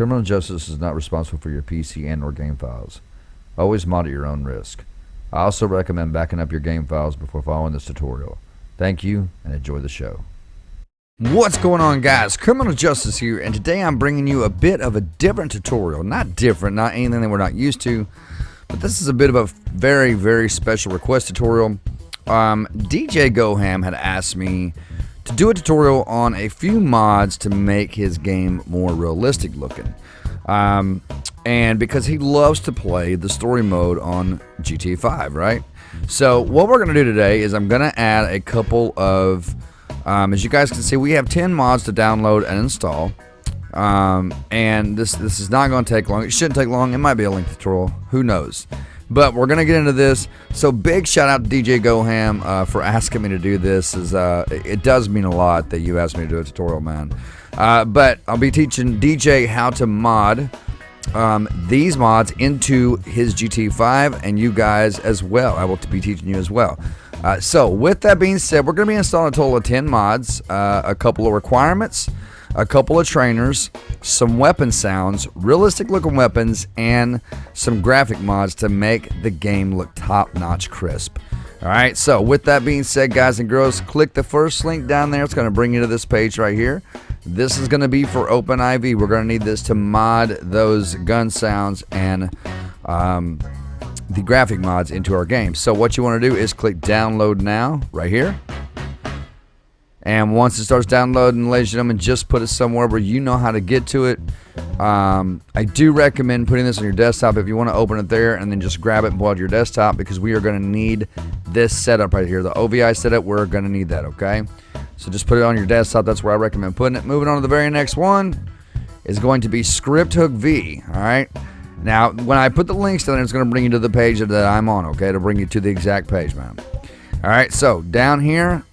Criminal Justice is not responsible for your PC and or game files. Always mod at your own risk. I also recommend backing up your game files before following this tutorial. Thank you, and enjoy the show. What's going on, guys? Criminal Justice here, and today I'm bringing you a bit of a different tutorial. Not different, not anything that we're not used to, but this is a bit of a very, very special request tutorial. DJ GoHam had asked me to do a tutorial on a few mods to make his game more realistic looking. And because he loves to play the story mode on GTA 5, right? So what we're going to do today is I'm going to add a couple of, as you guys can see, we have 10 mods to download and install. And this is not going to take long. It shouldn't take long. It might be a lengthy tutorial. Who knows? But we're going to get into this. So big shout out to DJ GoHam for asking me to do this. It does mean a lot that you asked me to do a tutorial, man. But I'll be teaching DJ how to mod these mods into his GTA 5 and you guys as well. I will be teaching you as well. So with that being said, we're going to be installing a total of 10 mods, a couple of requirements, a couple of trainers, some weapon sounds, realistic looking weapons, and some graphic mods to make the game look top-notch crisp. Alright, so with that being said, guys and girls, click the first link down there. It's going to bring you to this page right here. This is going to be for OpenIV. We're going to need this to mod those gun sounds and the graphic mods into our game. So what you want to do is click download now right here. And once it starts downloading, ladies and gentlemen, just put it somewhere where you know how to get to it. I do recommend putting this on your desktop if you want to open it there and then just grab it and pull out your desktop, because we are going to need this setup right here. The OVI setup, we're going to need that, okay? So just put it on your desktop. That's where I recommend putting it. Moving on to the very next one is going to be ScripthookV, all right? Now, when I put the links down there, it's going to bring you to the page that I'm on, okay? To bring you to the exact page, man. All right, so down here,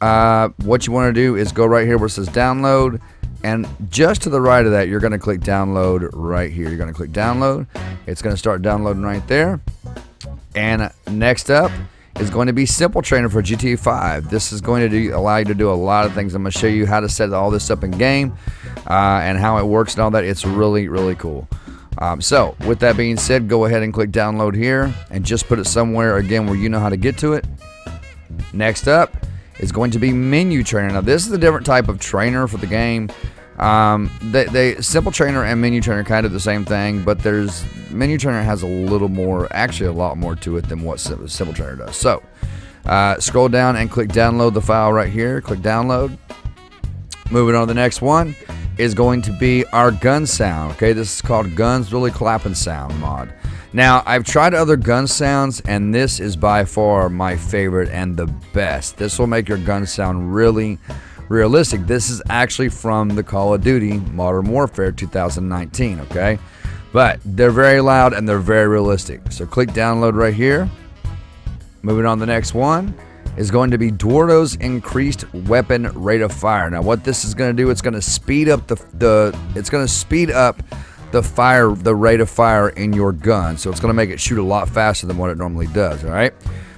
what you want to do is go right here where it says download, and just to the right of that, you're going to click download right here. You're going to click download. It's going to start downloading right there. And next up is going to be Simple Trainer for GTA 5. This is going to allow you to do a lot of things. I'm going to show you how to set all this up in game and how it works and all that. It's really, really cool. So with that being said, go ahead and click download here and just put it somewhere, again, where you know how to get to it. Next up is going to be Menyoo Trainer. Now this is a different type of trainer for the game. Simple Trainer and Menyoo Trainer are kind of the same thing, but Menyoo Trainer has a little more, actually a lot more to it than what Simple Trainer does. So scroll down and click download the file right here. Click download. Moving on to the next one is going to be our gun sound. Okay, this is called Gunz really Clappin sound mod. Now, I've tried other gun sounds, and this is by far my favorite and the best. This will make your gun sound really realistic. This is actually from the Call of Duty Modern Warfare 2019, okay? But they're very loud and they're very realistic. So click download right here. Moving on to the next one is going to be Dwardo's increased weapon rate of fire. Now, what this is going to do, it's going to speed up the rate of fire in your gun. So it's going to make it shoot a lot faster than what it normally does, all right?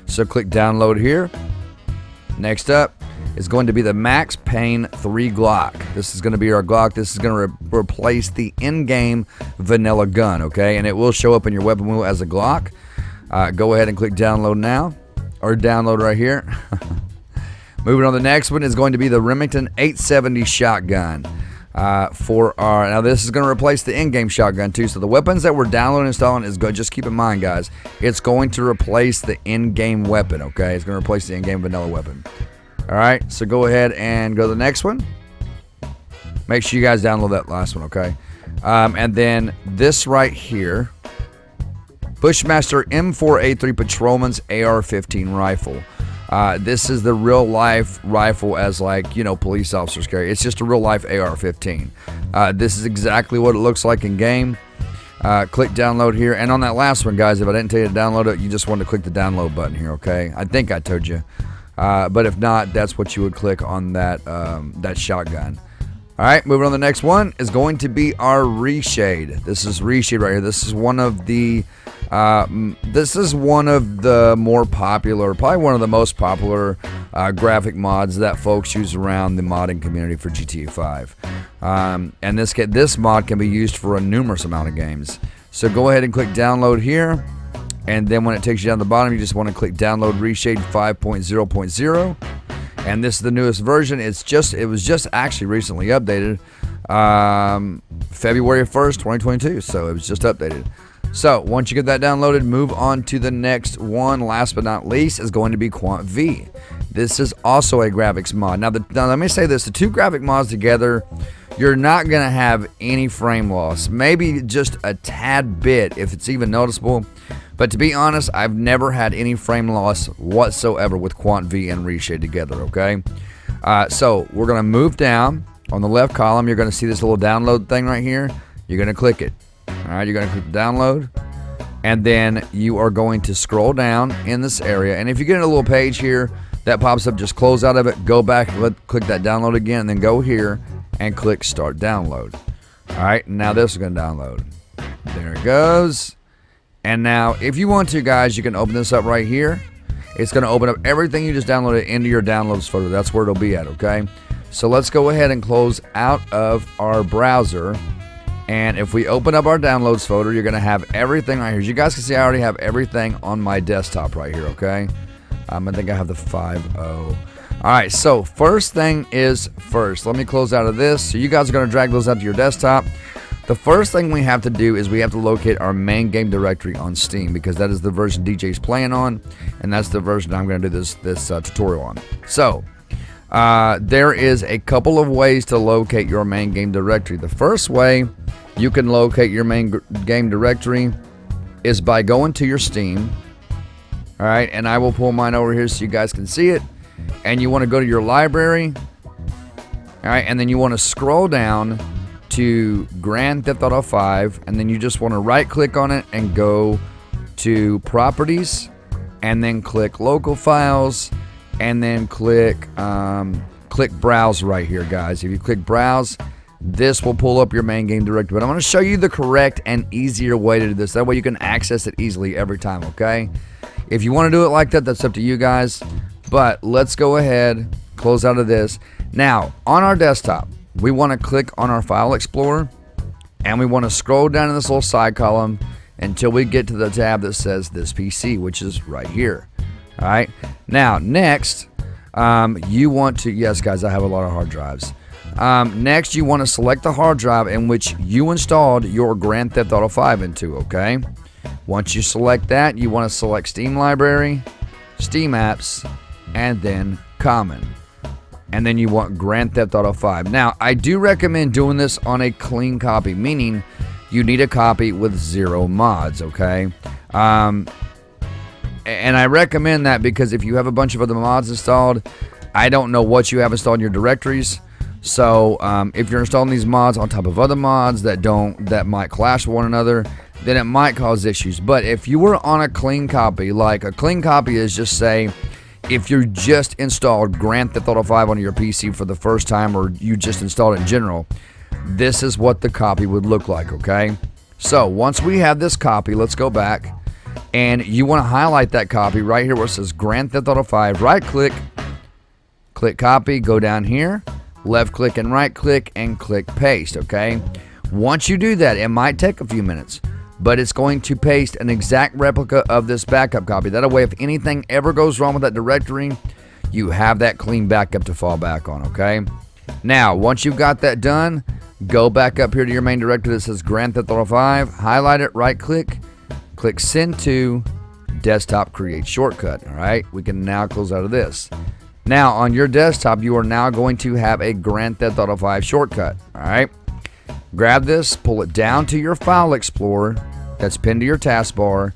So click download here. Next up is going to be the Max Payne 3 Glock. This is going to be our Glock. This is going to replace the in-game vanilla gun, okay? And it will show up in your weapon wheel as a Glock. Go ahead and click download now, or download right here. Moving on to the next one is going to be the Remington 870 shotgun. Now this is going to replace the in-game shotgun too. So the weapons that we're downloading and installing is good. Just keep in mind, guys, it's going to replace the in-game weapon, okay? It's going to replace the in-game vanilla weapon. All right, so go ahead and go to the next one. Make sure you guys download that last one, okay? And then this right here, Bushmaster M4A3 Patrolman's AR-15 rifle. This is the real life rifle, as like, you know, police officers carry. It's just a real life AR-15. This is exactly what it looks like in game. Click download here. And on that last one, guys, if I didn't tell you to download it, you just want to click the download button here, okay? I think I told you. But if not, that's what you would click on that shotgun. All right, moving on to the next one is going to be our Reshade. This is Reshade right here. This is one of the more popular, probably one of the most popular graphic mods that folks use around the modding community for GTA 5. And this mod can be used for a numerous amount of games. So go ahead and click download here, and then when it takes you down to the bottom, you just want to click download Reshade 5.0.0. And this is the newest version. It was just actually recently updated, February 1st, 2022. So it was just updated. So once you get that downloaded, move on to the next one. Last but not least is going to be QuantV. This is also a graphics mod. Now let me say this: the two graphic mods together, you're not going to have any frame loss. Maybe just a tad bit if it's even noticeable. But to be honest, I've never had any frame loss whatsoever with QuantV and Reshade together, okay? So we're going to move down. On the left column, you're going to see this little download thing right here. You're going to click it. All right, you're going to click download. And then you are going to scroll down in this area. And if you get in a little page here that pops up, just close out of it, go back, click that download again, and then go here and click start download. All right, now this is going to download. There it goes. And now, if you want to, guys, you can open this up right here. It's going to open up everything you just downloaded into your downloads folder. That's where it'll be at, okay? So let's go ahead and close out of our browser. And if we open up our downloads folder, you're going to have everything right here. As you guys can see, I already have everything on my desktop right here, okay? I think I have the 5.0. All right, so first thing is first. Let me close out of this. So you guys are going to drag those out to your desktop. The first thing we have to do is we have to locate our main game directory on Steam, because that is the version DJ's playing on, and that's the version I'm going to do this tutorial on. So there is a couple of ways to locate your main game directory. The first way you can locate your main game directory is by going to your Steam. All right, and I will pull mine over here so you guys can see it. And you want to go to your library. All right, and then you want to scroll down to Grand Theft Auto 5, and then you just want to right click on it and go to properties, and then click local files, and then click browse right here, guys. If you click browse, this will pull up your main game directory. But I'm going to show you the correct and easier way to do this. That way you can access it easily every time, okay? If you want to do it like that, that's up to you guys. But let's go ahead, close out of this. Now, on our desktop, we want to click on our File Explorer, and we want to scroll down in this little side column until we get to the tab that says This PC, which is right here. All right. Now, next, you want to, yes, guys, I have a lot of hard drives. Next, you want to select the hard drive in which you installed your Grand Theft Auto 5 into, okay? Once you select that, you want to select Steam Library, Steam Apps, and then Common. And then you want Grand Theft Auto 5. Now, I do recommend doing this on a clean copy, meaning you need a copy with 0 mods, okay? And I recommend that because if you have a bunch of other mods installed, I don't know what you have installed in your directories. So if you're installing these mods on top of other mods that might clash with one another, then it might cause issues. But if you were on a clean copy, like a clean copy is just say, if you just installed Grand Theft Auto 5 on your PC for the first time, or you just installed it in general, this is what the copy would look like, okay? So once we have this copy, let's go back, and you want to highlight that copy right here where it says Grand Theft Auto 5, right click, click copy, go down here, left click and right click, and click paste, okay? Once you do that, it might take a few minutes, but it's going to paste an exact replica of this backup copy. That way, if anything ever goes wrong with that directory, you have that clean backup to fall back on, okay? Now, once you've got that done, go back up here to your main directory that says Grand Theft Auto 5, highlight it, right click, click send to desktop create shortcut, all right? We can now close out of this. Now, on your desktop, you are now going to have a Grand Theft Auto 5 shortcut, all right? Grab this, pull it down to your File Explorer that's pinned to your taskbar,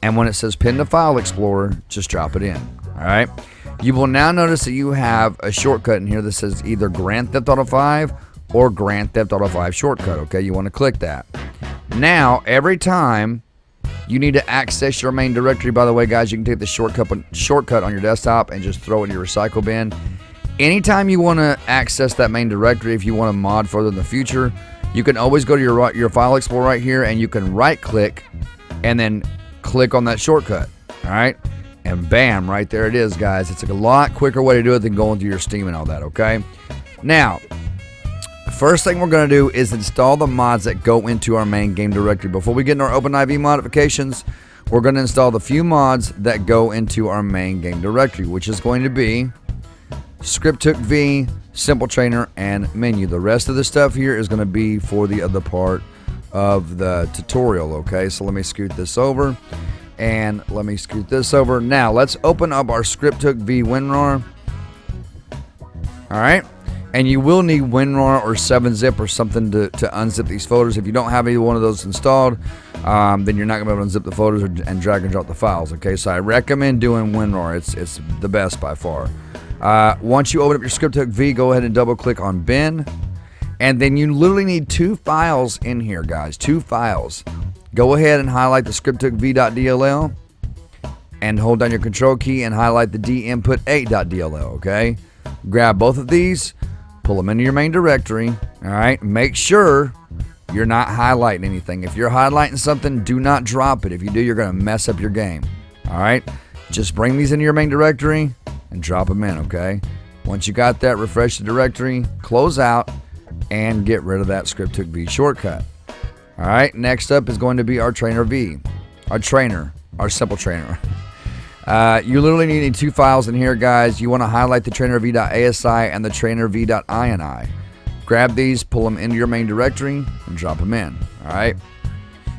and when it says Pin to File Explorer, just drop it in, all right? You will now notice that you have a shortcut in here that says either Grand Theft Auto 5 or Grand Theft Auto 5 shortcut, okay? You want to click that. Now, every time you need to access your main directory, by the way, guys, you can take the shortcut on your desktop and just throw it in your recycle bin. Anytime you want to access that main directory, if you want to mod further in the future, you can always go to your File Explorer right here, and you can right click and then click on that shortcut, all right? And bam, right there it is, guys. It's a lot quicker way to do it than going through your Steam and all that, okay? Now, first thing we're going to do is install the mods that go into our main game directory. Before we get into our OpenIV modifications, we're going to install the few mods that go into our main game directory, which is going to be ScripthookV, Simple Trainer, and Menyoo. The rest of the stuff here is going to be for the other part of the tutorial, okay? So let me scoot this over, and let me scoot this over. Now, let's open up our ScripthookV WinRAR. All right? And you will need WinRAR or 7-zip or something to unzip these folders. If you don't have either one of those installed, then you're not going to be able to unzip the folders and drag and drop the files, okay? So I recommend doing WinRAR. It's the best by far. Once you open up your ScripthookV, go ahead and double-click on bin. And then you literally need 2 files in here, guys. 2 files. Go ahead and highlight the scripthookv.dll and hold down your control key and highlight the dinput8.dll, okay? Grab both of these, pull them into your main directory, all right? Make sure you're not highlighting anything. If you're highlighting something, do not drop it. If you do, you're going to mess up your game, all right? Just bring these into your main directory and drop them in, okay? Once you got that, refresh the directory, close out, and get rid of that ScripthookV shortcut. All right, next up is going to be our Trainer V, our Simple Trainer. You literally need 2 files in here, guys. You want to highlight the trainerv.asi and the trainerv.ini. Grab these, pull them into your main directory, and drop them in. All right.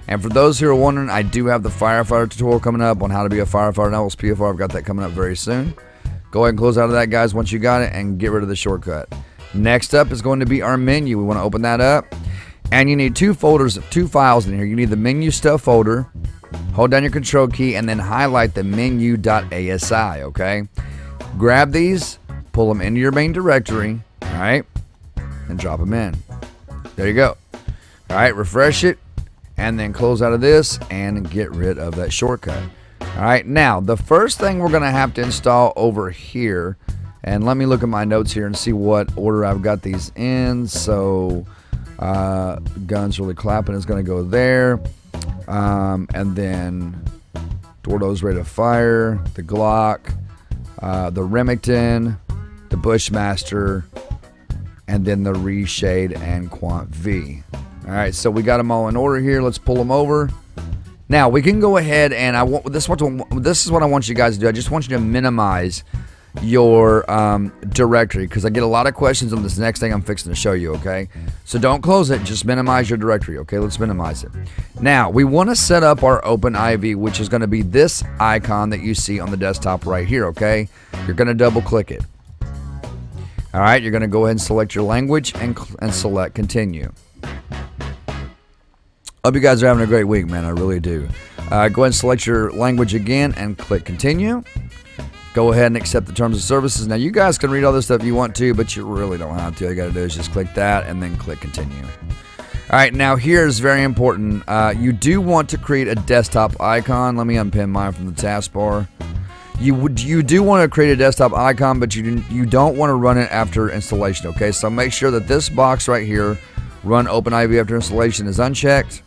And for those who are wondering, I do have the firefighter tutorial coming up on how to be a firefighter in LSPFR. I've got that coming up very soon. Go ahead and close out of that, guys, once you got it, and get rid of the shortcut. Next up is going to be our Menyoo. We want to open that up. And you need 2 folders, 2 files in here. You need the Menyoo stuff folder. Hold down your control key and then highlight the Menyoo.asi, okay? Grab these, pull them into your main directory, all right? And drop them in. There you go. All right, refresh it. And then close out of this and get rid of that shortcut. All right, now, the first thing we're going to have to install over here, and let me look at my notes here and see what order I've got these in. So, Gunz really Clappin is going to go there. And then Dwardo's ready to fire. The Glock, the Remington, the Bushmaster, and then the Reshade and QuantV. All right, so we got them all in order here. Let's pull them over. Now, we can go ahead and this is what I want you guys to do. I just want you to minimize your directory, because I get a lot of questions on this next thing I'm fixing to show you, okay? So don't close it, just minimize your directory, okay? Let's minimize it. Now, we want to set up our OpenIV, which is going to be this icon that you see on the desktop right here, okay? You're going to double click it. All right, you're going to go ahead and select your language and select continue. Hope you guys are having a great week, man. I really do. Go ahead and select your language again and click continue. Go ahead and accept the terms of services. Now, you guys can read all this stuff if you want to, but you really don't have to. All you got to do is just click that and then click continue. All right, now here's very important. You do want to create a desktop icon. Let me unpin mine from the taskbar. You do want to create a desktop icon, but you don't want to run it after installation, okay? So make sure that this box right here, run OpenIV after installation, is unchecked,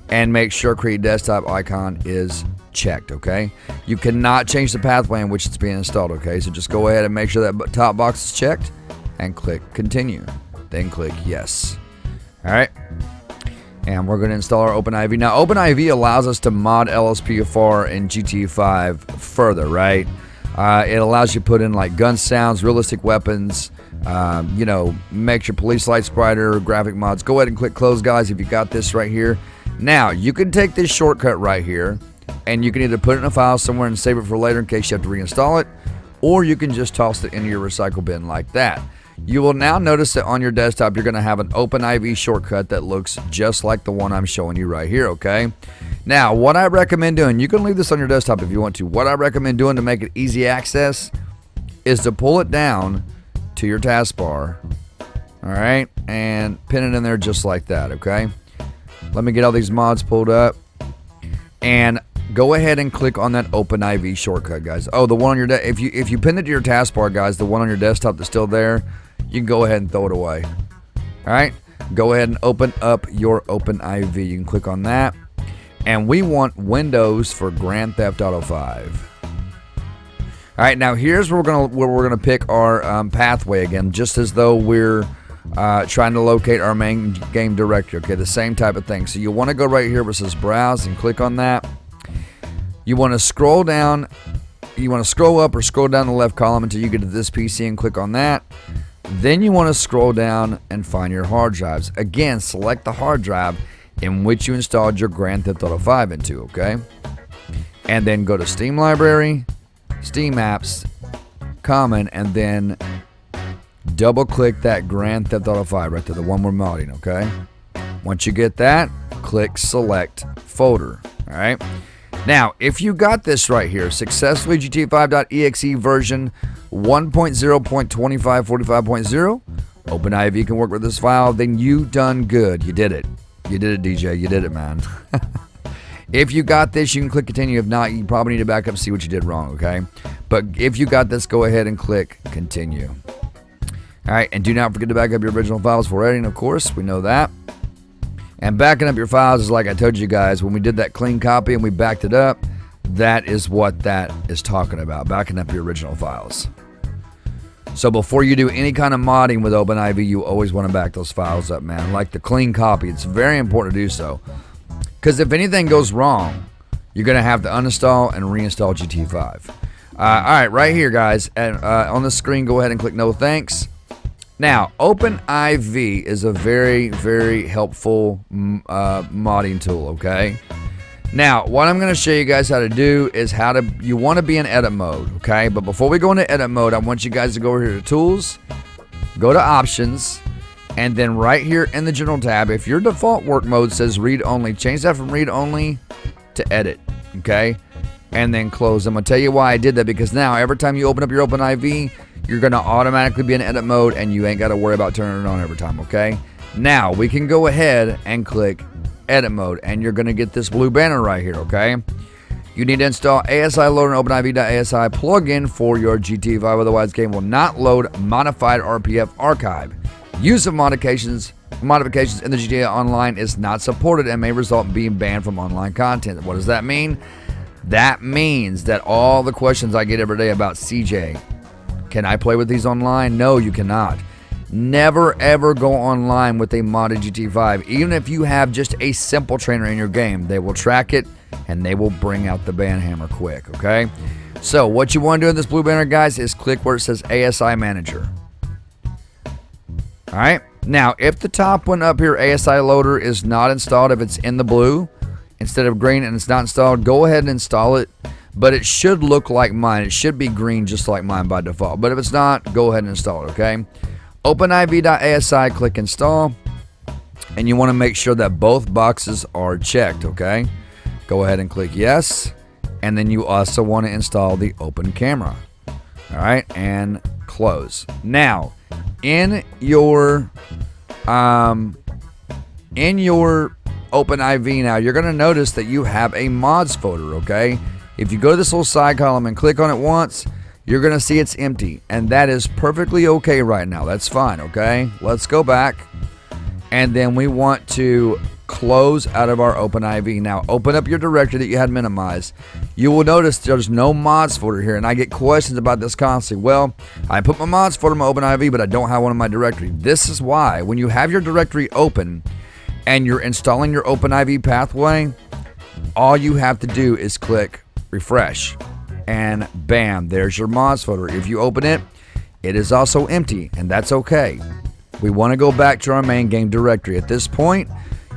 and make sure create desktop icon is checked, okay? You cannot change the pathway in which it's being installed, okay? So just go ahead and make sure that top box is checked and click continue. Then click yes. All right. And we're going to install our OpenIV. Now, OpenIV allows us to mod LSPFR in GTA 5 further, right? It allows you to put in like gun sounds, realistic weapons, you know, makes your police lights brighter, graphic mods. Go ahead and click close, guys, if you got this right here. Now, you can take this shortcut right here, and you can either put it in a file somewhere and save it for later in case you have to reinstall it, or you can just toss it into your recycle bin like that. You will now notice that on your desktop, you're going to have an OpenIV shortcut that looks just like the one I'm showing you right here, okay? Now, what I recommend doing, you can leave this on your desktop if you want to. What I recommend doing to make it easy access is to pull it down to your taskbar, all right, and pin it in there just like that, okay? Let me get all these mods pulled up, and go ahead and click on that OpenIV shortcut, guys. Oh, the one on your if you pin it to your taskbar, guys, the one on your desktop that's still there, you can go ahead and throw it away. All right, go ahead and open up your OpenIV. You can click on that, and we want Windows for Grand Theft Auto 5. All right, now here's where we're gonna pick our pathway again, just as though we're trying to locate our main game directory. Okay, the same type of thing. So you want to go right here where it says browse and click on that. You want to scroll down. You want to scroll up or scroll down the left column until you get to this PC and click on that. Then you want to scroll down and find your hard drives. Again, select the hard drive in which you installed your Grand Theft Auto 5 into, okay? And then go to Steam Library, Steam Apps, Common, and then double click that Grand Theft Auto 5 right there, the one we're modding, okay? Once you get that, click Select Folder, all right? Now, if you got this right here, successfully GTA5.exe version 1.0.2545.0, OpenIV can work with this file, then you done good. You did it. You did it, DJ. You did it, man. If you got this, you can click continue. If not, you probably need to back up and see what you did wrong, okay? But if you got this, go ahead and click continue. All right, and do not forget to back up your original files for editing, of course. We know that. And backing up your files is like I told you guys, when we did that clean copy and we backed it up, that is what that is talking about, backing up your original files. So before you do any kind of modding with OpenIV, you always want to back those files up, man. Like the clean copy, it's very important to do so. Because if anything goes wrong, you're going to have to uninstall and reinstall GTA5. All right, right here, guys, on the screen, go ahead and click no thanks. Now, OpenIV is a very, very helpful modding tool, okay? Now, what I'm going to show you guys how to do is you want to be in edit mode, okay? But before we go into edit mode, I want you guys to go over here to Tools, go to Options, and then right here in the General tab, if your default work mode says Read Only, change that from Read Only to Edit, okay? And then close. I'm going to tell you why I did that, because now every time you open up your OpenIV, you're going to automatically be in edit mode and you ain't got to worry about turning it on every time, okay? Now, we can go ahead and click edit mode and you're going to get this blue banner right here, okay? You need to install ASI Loader and OpenIV.ASI plugin for your GTA 5, otherwise the game will not load modified RPF archive. Use of modifications in the GTA Online is not supported and may result in being banned from online content. What does that mean? That means that all the questions I get every day about CJ, can I play with these online? No, you cannot. Never ever go online with a modded GTA 5. Even if you have just a simple trainer in your game, they will track it and they will bring out the ban hammer quick, okay? So what you want to do in this blue banner, guys, is click where it says ASI Manager. All right. Now, if the top one up here, ASI Loader, is not installed, if it's in the blue instead of green and it's not installed, go ahead and install it. But it should look like mine. It should be green just like mine by default. But if it's not, go ahead and install it, okay? OpenIV.ASI, click install. And you want to make sure that both boxes are checked, okay? Go ahead and click yes. And then you also want to install the Open Camera. All right, and close. Now, in your OpenIV now, you're going to notice that you have a mods folder, okay? If you go to this little side column and click on it once, you're going to see it's empty. And that is perfectly okay right now. That's fine, okay? Let's go back. And then we want to close out of our OpenIV. Now, open up your directory that you had minimized. You will notice there's no mods folder here. And I get questions about this constantly. Well, I put my mods folder in my OpenIV, but I don't have one in my directory. This is why. When you have your directory open and you're installing your OpenIV pathway, all you have to do is click refresh, and bam, there's your mods folder. If you open it, it is also empty, and that's okay. We want to go back to our main game directory. At this point,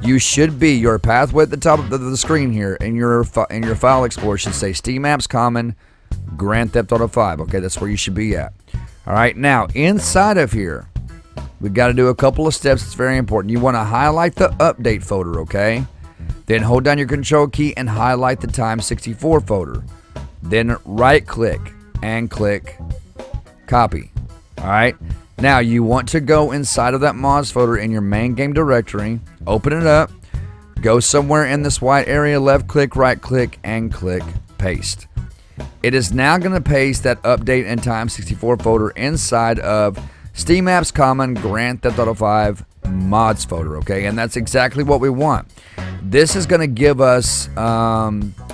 you should be, your pathway at the top of the screen here in your file explorer should say Steam Apps Common Grand Theft Auto 5. Okay, that's where you should be at. All right, now inside of here, we've got to do a couple of steps. It's very important. You want to highlight the update folder, okay? Then hold down your control key and highlight the Time 64 folder. Then right click and click copy. All right. Now you want to go inside of that mods folder in your main game directory, open it up, go somewhere in this white area, left click, right click, and click paste. It is now going to paste that update and Time 64 folder inside of Steam Apps Common Grand Theft Auto 5 mods folder, okay? And that's exactly what we want. This is going to give us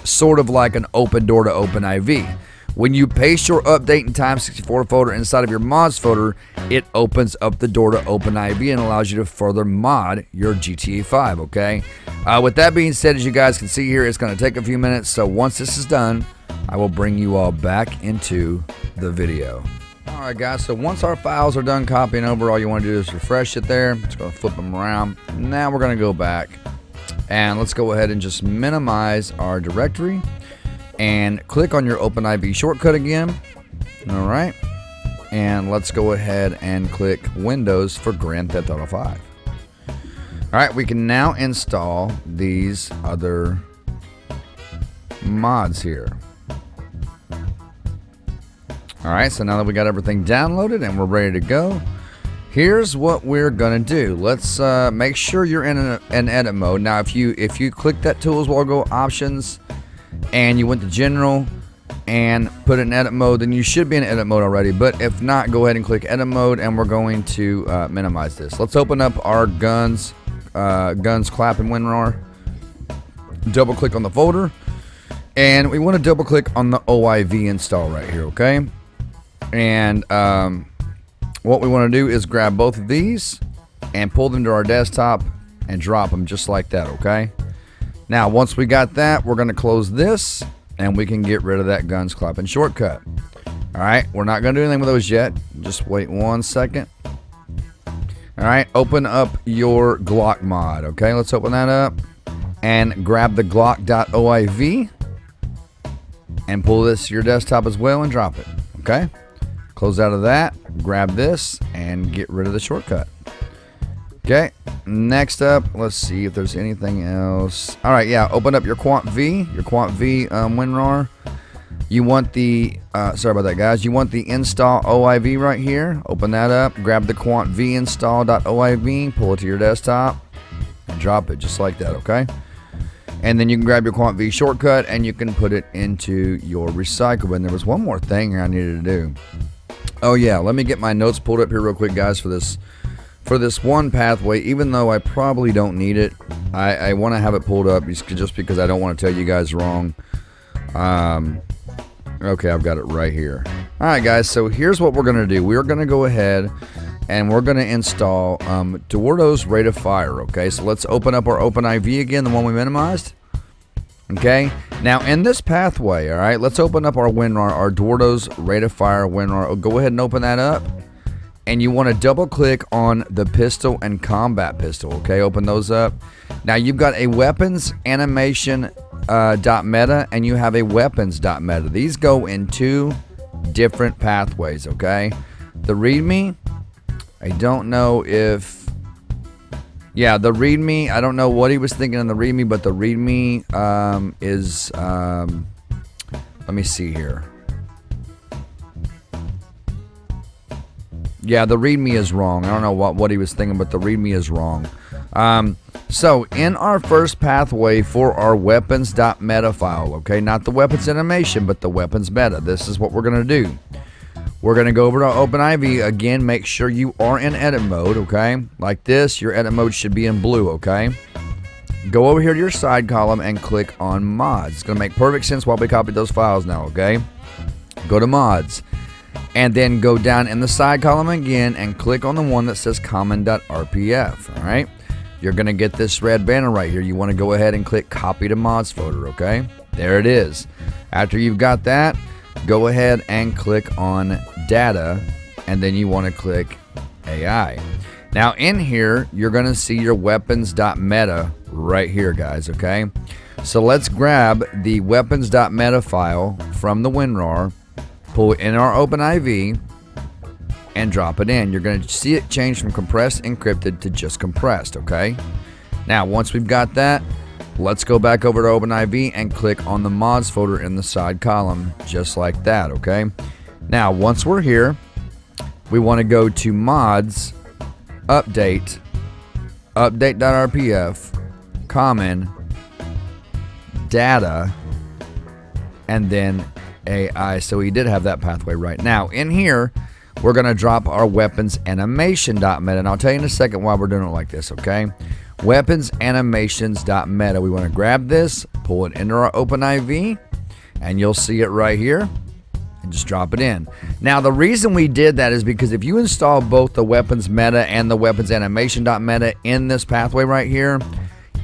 sort of like an open door to OpenIV. When you paste your update in Time64 folder inside of your mods folder, it opens up the door to OpenIV and allows you to further mod your GTA 5, okay? With that being said, as you guys can see here, it's going to take a few minutes, so once this is done, I will bring you all back into the video. Alright guys, so once our files are done copying over, all you want to do is refresh it there. It's going to flip them around. Now we're going to go back, and let's go ahead and just minimize our directory. And click on your OpenIV shortcut again. Alright. And let's go ahead and click Windows for Grand Theft Auto 5. Alright, we can now install these other mods here. Alright, so now that we got everything downloaded and we're ready to go, here's what we're gonna do. Let's make sure you're in an edit mode. Now if you click that Tools logo options and you went to General and put it in edit mode, then you should be in edit mode already. But if not, go ahead and click edit mode, and we're going to minimize this. Let's open up our Gunz Clappin WinRAR. Double click on the folder, and we want to double click on the OIV install right here, okay? And what we want to do is grab both of these and pull them to our desktop and drop them just like that, okay? Now, once we got that, we're going to close this, and we can get rid of that Gunz Clappin shortcut. Alright, we're not going to do anything with those yet. Just wait 1 second. Alright, open up your Glock mod. Okay, let's open that up. And grab the Glock.oiv. And pull this to your desktop as well and drop it. Okay? Close out of that. Grab this and get rid of the shortcut. Okay, next up, let's see if there's anything else. Alright, yeah, open up your QuantV, WinRAR. You want the, sorry about that guys, you want the install OIV right here. Open that up, grab the QuantV install.oiv, pull it to your desktop, and drop it just like that, okay? And then you can grab your QuantV shortcut and you can put it into your recycle bin. There was one more thing here I needed to do. Oh yeah, let me get my notes pulled up here real quick guys for this one pathway. Even though I probably don't need it, I want to have it pulled up just because I don't want to tell you guys wrong. Okay, I've got it right here. Alright guys, so here's what we're going to do. We're going to go ahead and we're going to install Dwardo's rate of fire. Okay, so let's open up our OpenIV again, the one we minimized. Okay, now in this pathway, alright, let's open up our WinRAR, our Dwardo's rate of fire WinRAR. Go ahead and open that up. And you want to double click on the pistol and combat pistol. Okay, open those up. Now you've got a weapons animation .meta and you have a weapons.meta. These go in two different pathways, okay? The readme, I don't know if, yeah, the readme, I don't know what he was thinking in the readme, but the readme is, let me see here. Yeah, the readme is wrong. I don't know what he was thinking, but the readme is wrong. So, in our first pathway for our weapons.meta file, okay, not the weapons animation, but the weapons meta, this is what we're going to do. We're going to go over to OpenIV. Again, make sure you are in edit mode, okay? Like this, your edit mode should be in blue, okay? Go over here to your side column and click on mods. It's going to make perfect sense while we copy those files now, okay? Go to mods. And then go down in the side column again and click on the one that says common.rpf. Alright? You're going to get this red banner right here. You want to go ahead and click copy to mods folder. Okay? There it is. After you've got that, go ahead and click on data. And then you want to click AI. Now in here, you're going to see your weapons.meta right here, guys. Okay? So let's grab the weapons.meta file from the WinRAR. Pull it in our OpenIV and drop it in. You're going to see it change from compressed encrypted to just compressed, okay? Now, once we've got that, let's go back over to OpenIV and click on the mods folder in the side column, just like that, okay? Now, once we're here, we want to go to mods, update, update.rpf, common, data, and then AI. So we did have that pathway right. Now in here we're going to drop our weapons animation.meta, and I'll tell you in a second why we're doing it like this, okay? Weapons animations.meta. We want to grab this, pull it into our OpenIV, and you'll see it right here. and just drop it in. Now, the reason we did that is because if you install both the weapons meta and the weapons animation.meta in this pathway right here,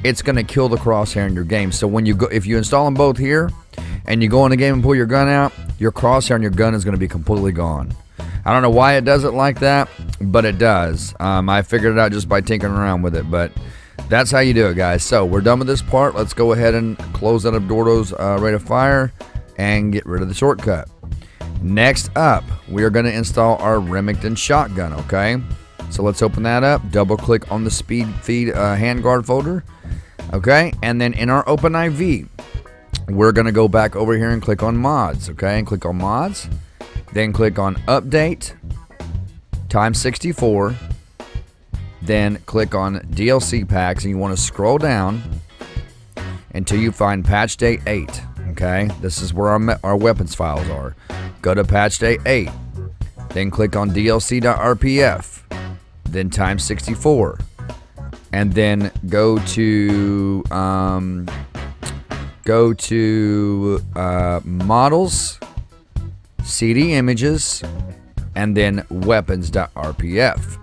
it's going to kill the crosshair in your game. So when you go, if you install them both here and you go in the game and pull your gun out, your crosshair on your gun is going to be completely gone. I don't know why it does it like that, but it does. I figured it out just by tinkering around with it, but that's how you do it, guys. So we're done with this part. Let's go ahead and close out of Dwardo's rate of fire and get rid of the shortcut. Next up, we are going to install our Remington shotgun, okay? So let's open that up. Double click on the speed feed handguard folder, okay? And then in our OpenIV, we're going to go back over here and click on mods, okay? And click on mods. Then click on update times 64. Then click on DLC packs, and you want to scroll down until you find patch date 8. Okay, this is where our weapons files are. Go to patch date 8. Then click on DLC.rpf. Then times 64. And then go to models, CD images, and then weapons.rpf.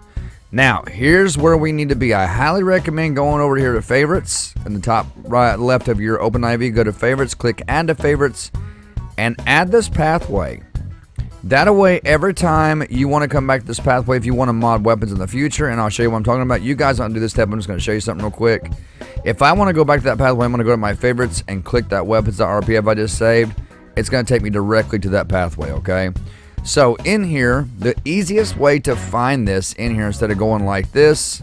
Now, here's where we need to be. I highly recommend going over here to favorites. In the top right left of your OpenIV, go to favorites, click add to favorites, and add this pathway. That way, every time you want to come back to this pathway, if you want to mod weapons in the future, and I'll show you what I'm talking about. You guys don't do this step. I'm just going to show you something real quick. If I want to go back to that pathway, I'm going to go to my favorites and click that weapons.rpf I just saved. It's going to take me directly to that pathway, okay? So in here, the easiest way to find this in here, instead of going like this,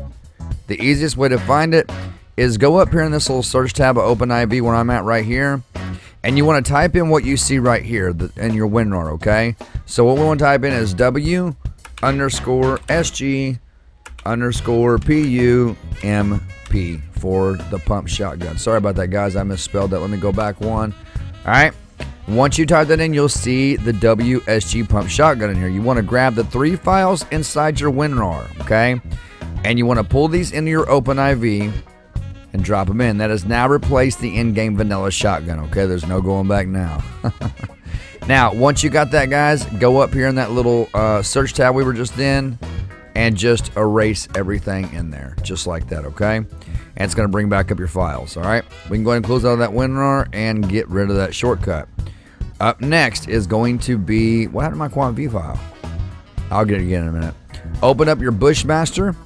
the easiest way to find it is go up here in this little search tab of OpenIV where I'm at right here, and you want to type in what you see right here in your WinRAR, okay? So what we want to type in is W_SG_PUMP for the pump shotgun. Sorry about that, guys. I misspelled that. Let me go back one. All right. Once you type that in, you'll see the WSG pump shotgun in here. You want to grab the 3 files inside your WinRAR, okay? And you want to pull these into your OpenIV and drop them in. That has now replaced the in-game vanilla shotgun, okay? There's no going back now. Now, once you got that, guys, go up here in that little search tab we were just in and just erase everything in there, just like that, okay? And it's going to bring back up your files, all right? We can go ahead and close out of that WinRAR and get rid of that shortcut. Up next is going to be, what happened to my QuantV file? I'll get it again in a minute. Open up your Bushmaster.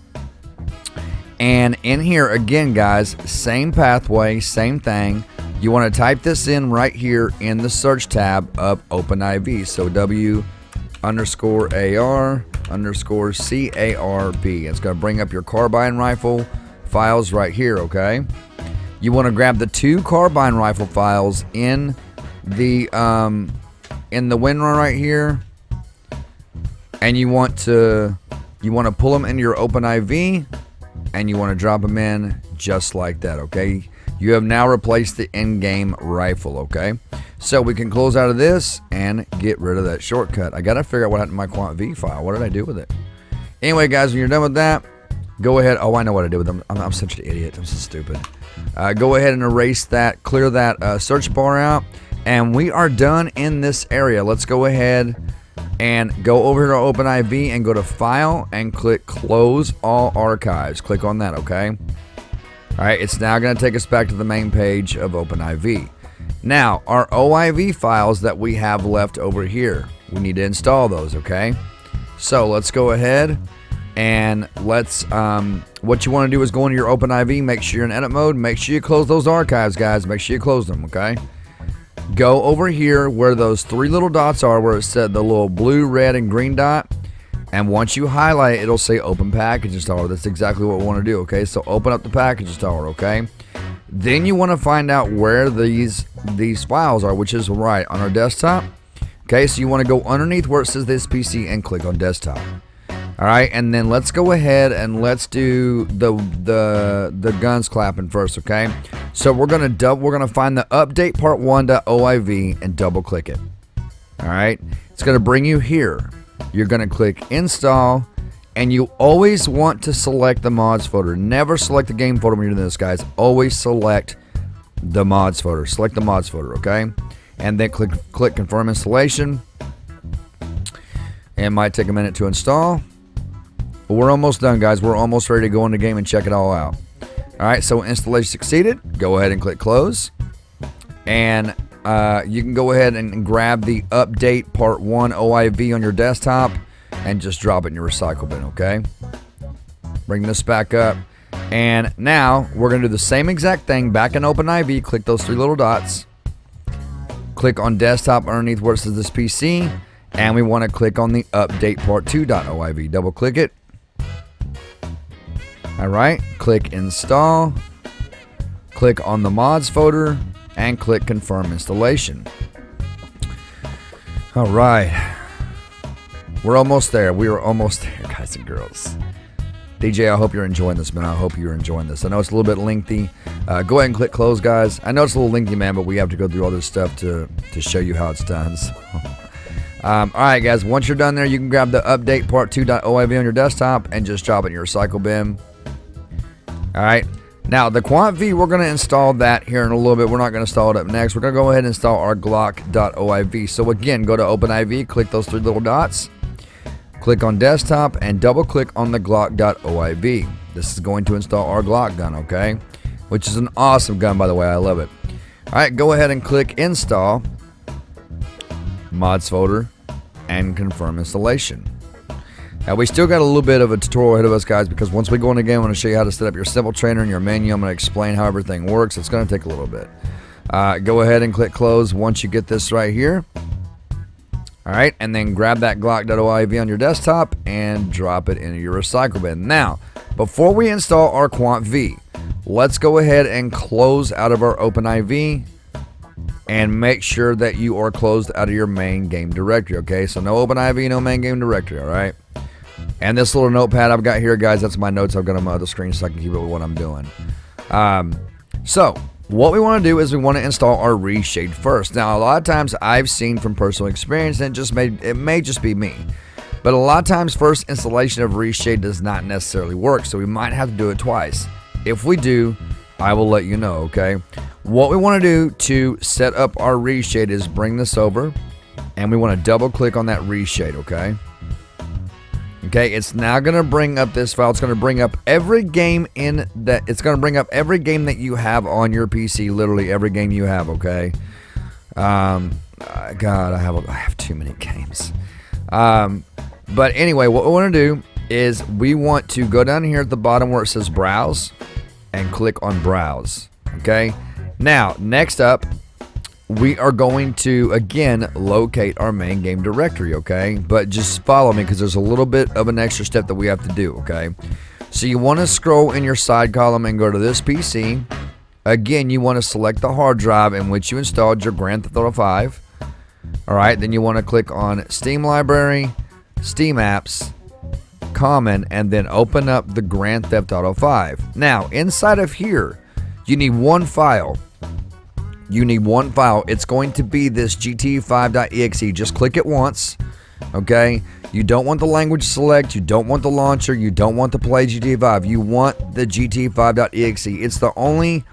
And in here, again, guys, same pathway, same thing. You want to type this in right here in the search tab of OpenIV. So W_AR_CARB. It's going to bring up your Carbine rifle files right here, okay? You want to grab the 2 Carbine rifle files in the WinRAR right here, and you want to pull them into your OpenIV, and you want to drop them in just like that, okay? You have now replaced the in-game rifle, okay? So we can close out of this and get rid of that shortcut. I gotta figure out what happened to my QuantV file. What did I do with it? Anyway, guys, when you're done with that, go ahead. Oh, I know what I did with them. I'm such an idiot. I'm so stupid. Go ahead and erase that, clear that search bar out, and we are done in this area. Let's go ahead and go over here to OpenIV and go to File and click Close All Archives. Click on that, okay? All right, it's now going to take us back to the main page of OpenIV. Now, our OIV files that we have left over here, we need to install those, okay? So let's go ahead and let's, what you want to do is go into your OpenIV, make sure you're in edit mode, make sure you close those archives, guys, make sure you close them, okay? Go over here where those 3 little dots are, where it said the little blue, red, and green dot, and once you highlight it, it'll say Open Package Installer. That's exactly what we want to do, okay? So open up the package installer, okay? Then you want to find out where these files are, which is right on our desktop. Okay, so you want to go underneath where it says this PC and click on desktop. All right, and then let's go ahead and let's do the Gunz Clappin first, okay? So we're gonna find the update part 1.oiv and double click it. All right, it's gonna bring you here. You're gonna click install, and you always want to select the mods folder. Never select the game folder when you're doing this, guys. Always select the mods folder. Select the mods folder, okay? And then click confirm installation. It might take a minute to install. But we're almost done, guys. We're almost ready to go in the game and check it all out. Alright, so installation succeeded. Go ahead and click close. And you can go ahead and grab the update part 1 OIV on your desktop and just drop it in your recycle bin, okay? Bring this back up. And now we're going to do the same exact thing back in OpenIV. Click those 3 little dots. Click on desktop underneath where it says this PC. And we want to click on the update part 2.oiv. Double click it. Alright, click install. Click on the mods folder and click confirm installation. Alright. We're almost there. We are almost there, guys and girls. DJ, I hope you're enjoying this, man. I hope you're enjoying this. I know it's a little bit lengthy. Go ahead and click close, guys. I know it's a little lengthy, man, but we have to go through all this stuff to show you how it's done. So. Alright, guys. Once you're done there, you can grab the update part 2.oiv on your desktop and just drop it in your recycle bin. Alright. Now, the QuantV, we're going to install that here in a little bit. We're not going to install it up next. We're going to go ahead and install our Glock.oiv. So, again, go to OpenIV, click those 3 little dots. Click on desktop and double click on the Glock.oiv. This is going to install our Glock gun, okay? Which is an awesome gun, by the way. I love it. Alright, go ahead and click install, mods folder, and confirm installation. Now, we still got a little bit of a tutorial ahead of us, guys, because once we go in the game, I'm going to show you how to set up your simple trainer and your menu. I'm going to explain how everything works. It's going to take a little bit. Go ahead and click close once you get this right here. Alright, and then grab that Glock.oiv on your desktop and drop it into your recycle bin. Now, before we install our QuantV, let's go ahead and close out of our OpenIV and make sure that you are closed out of your main game directory, okay? So no OpenIV, no main game directory, alright? And this little notepad I've got here, guys, that's my notes I've got on my other screen so I can keep it with what I'm doing. So, what we want to do is we want to install our Reshade first. Now, a lot of times I've seen from personal experience, and it may just be me, but a lot of times first installation of Reshade does not necessarily work, so we might have to do it twice. If we do, I will let you know, okay? What we want to do to set up our Reshade is bring this over, and we want to double click on that Reshade, okay? Okay, it's now going to bring up this file. It's going to bring up every game it's going to bring up every game that you have on your PC, literally every game you have, okay? God, I have too many games. But anyway, what we want to do is we want to go down here at the bottom where it says browse and click on browse, okay? Now, next up, we are going to, again, locate our main game directory, okay? But just follow me because there's a little bit of an extra step that we have to do, okay? So you want to scroll in your side column and go to this PC. Again, you want to select the hard drive in which you installed your Grand Theft Auto 5. Alright, then you want to click on Steam Library, Steam Apps, Common, and then open up the Grand Theft Auto 5. Now, inside of here, you need one file. It's going to be this GTAV.exe. Just click it once, okay? You don't want the language select. You don't want the launcher. You don't want to play GTA 5. You want the GTAV.exe. It's the only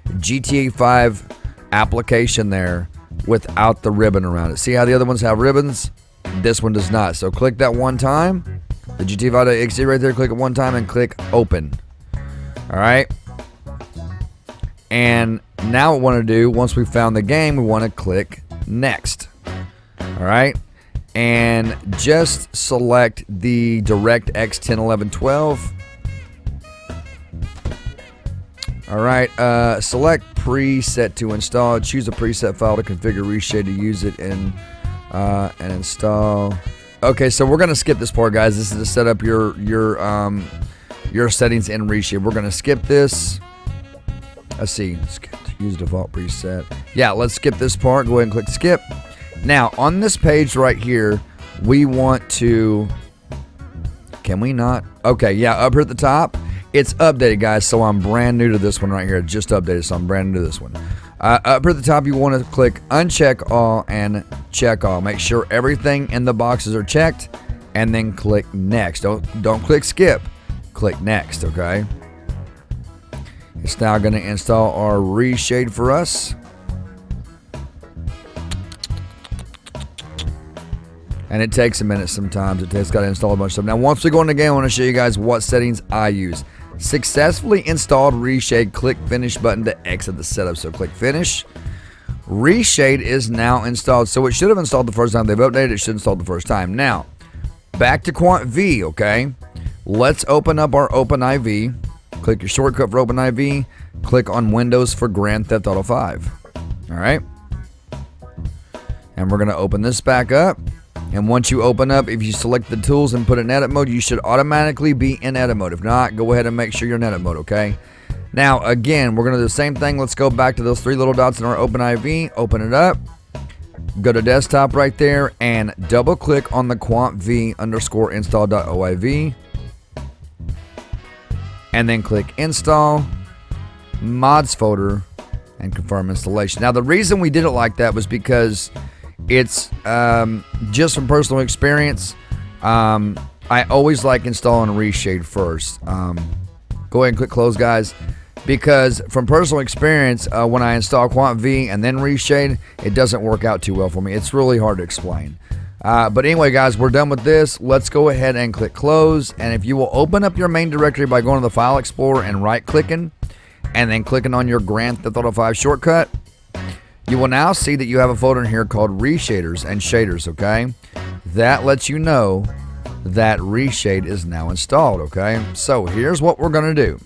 GTA 5 application there without the ribbon around it. See how the other ones have ribbons? This one does not. So click that one time. The GTAV.exe right there. Click it one time and click open. All right? And now what we want to do, once we've found the game, we want to click next. Alright? And just select the DirectX 10, 11, 12. Alright, select preset to install. Choose a preset file to configure Reshade to use it and install. Okay, so we're going to skip this part, guys. This is to set up your settings in Reshade. We're going to skip this. Let's see, use default preset. Yeah, let's skip this part. Go ahead and click skip. Now, on this page right here, we want to, can we not? Okay, yeah, up here at the top, it's updated, guys, so I'm brand new to this one right here. It just updated, so I'm brand new to this one. Up here at the top, you want to click uncheck all and check all. Make sure everything in the boxes are checked, and then click next. Don't click skip. Click next, okay? It's now going to install our Reshade for us. and it takes a minute sometimes. It's got to install a bunch of stuff. Now, once we go in the game, I want to show you guys what settings I use. Successfully installed Reshade. Click Finish button to exit the setup. So click Finish. Reshade is now installed. So it should have installed the first time. They've updated it. It should install the first time. Now, back to QuantV, okay? Let's open up our OpenIV. Click your shortcut for OpenIV. Click on Windows for Grand Theft Auto 5. All right? And we're going to open this back up. And once you open up, if you select the tools and put it in edit mode, you should automatically be in edit mode. If not, go ahead and make sure you're in edit mode, okay? Now, again, we're going to do the same thing. Let's go back to those three little dots in our OpenIV. Open it up. Go to desktop right there and double click on the QuantV _ install.oiv. And then click install, mods folder, and confirm installation. Now, the reason we did it like that was because it's just from personal experience. I always like installing Reshade first. Go ahead and click close, guys, because from personal experience, when I install QuantV and then Reshade, it doesn't work out too well for me. It's really hard to explain. But anyway, guys, we're done with this. Let's go ahead and click close. And if you will open up your main directory by going to the File Explorer and right-clicking, and then clicking on your Grand Theft Auto 5 shortcut, you will now see that you have a folder in here called Reshaders and Shaders, okay? That lets you know that Reshade is now installed, okay? So here's what we're going to do.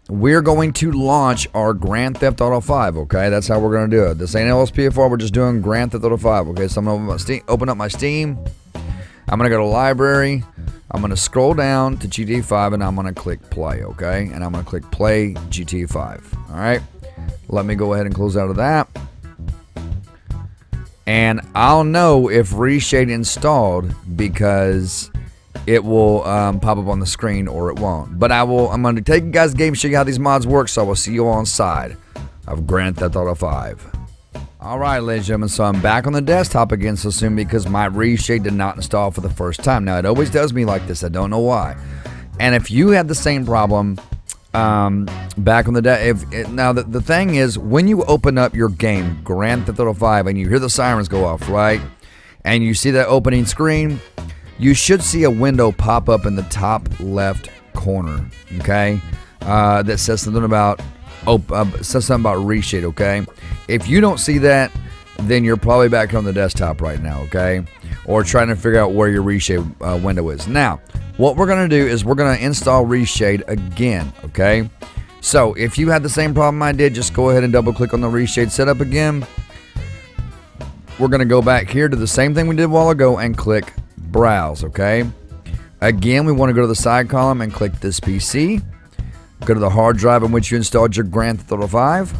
We're going to launch our Grand Theft Auto 5, okay? That's how we're going to do it. This ain't LSPFR, we're just doing Grand Theft Auto 5, okay? So I'm going to open up my Steam. I'm going to go to Library. I'm going to scroll down to GTA 5, and I'm going to click Play, okay? And I'm going to click Play GTA 5, all right? Let me go ahead and close out of that. And I'll know if Reshade installed because it will pop up on the screen or it won't. But I'm going to take you guys the game, show you how these mods work, so I will see you on side of Grand Theft Auto 5. Alright, ladies and gentlemen, so I'm back on the desktop again so soon because my Reshade did not install for the first time. Now, it always does me like this. I don't know why. And if you had the same problem back on the day, now the thing is, when you open up your game, Grand Theft Auto 5, and you hear the sirens go off, right? And you see that opening screen, you should see a window pop up in the top left corner, okay? That says something about Reshade, okay? If you don't see that, then you're probably back on the desktop right now, okay? Or trying to figure out where your Reshade window is. Now, what we're going to do is we're going to install Reshade again, okay? So, if you had the same problem I did, just go ahead and double click on the Reshade setup again. We're going to go back here to the same thing we did a while ago and click Browse, okay? Again, we want to go to the side column and click this PC. Go to the hard drive in which you installed your Grand Theft Auto 5.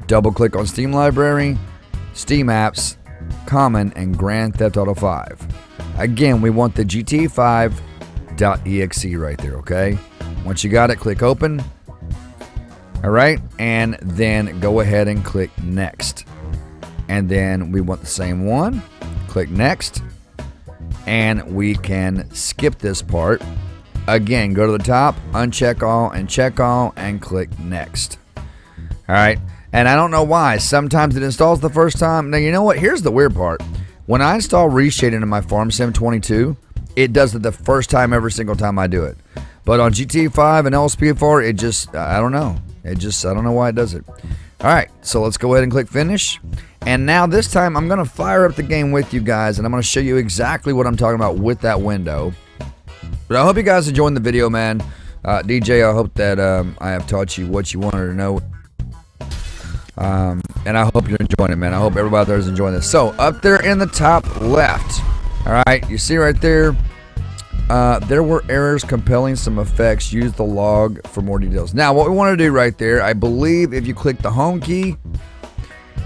Double click on Steam Library, Steam Apps, Common, and Grand Theft Auto 5. Again, we want the GTA 5.exe right there, okay? Once you got it, click Open. Alright, and then go ahead and click Next. And then we want the same one. Click Next. And we can skip this part. Again, go to the top, uncheck all, and check all, and click Next. Alright, and I don't know why. Sometimes it installs the first time. Now, you know what? Here's the weird part. When I install Reshade into my Farm Sim 22, it does it the first time every single time I do it. But on GTA 5 and LSPFR, it just, I don't know. I don't know why it does it. Alright, so let's go ahead and click Finish. And now this time, I'm going to fire up the game with you guys, and I'm going to show you exactly what I'm talking about with that window. But I hope you guys enjoyed the video, man. DJ, I hope that I have taught you what you wanted to know. And I hope you're enjoying it, man. I hope everybody out there is enjoying this. So, up there in the top left, alright, you see right there, there were errors compelling some effects. Use the log for more details. Now, what we want to do right there, I believe if you click the home key,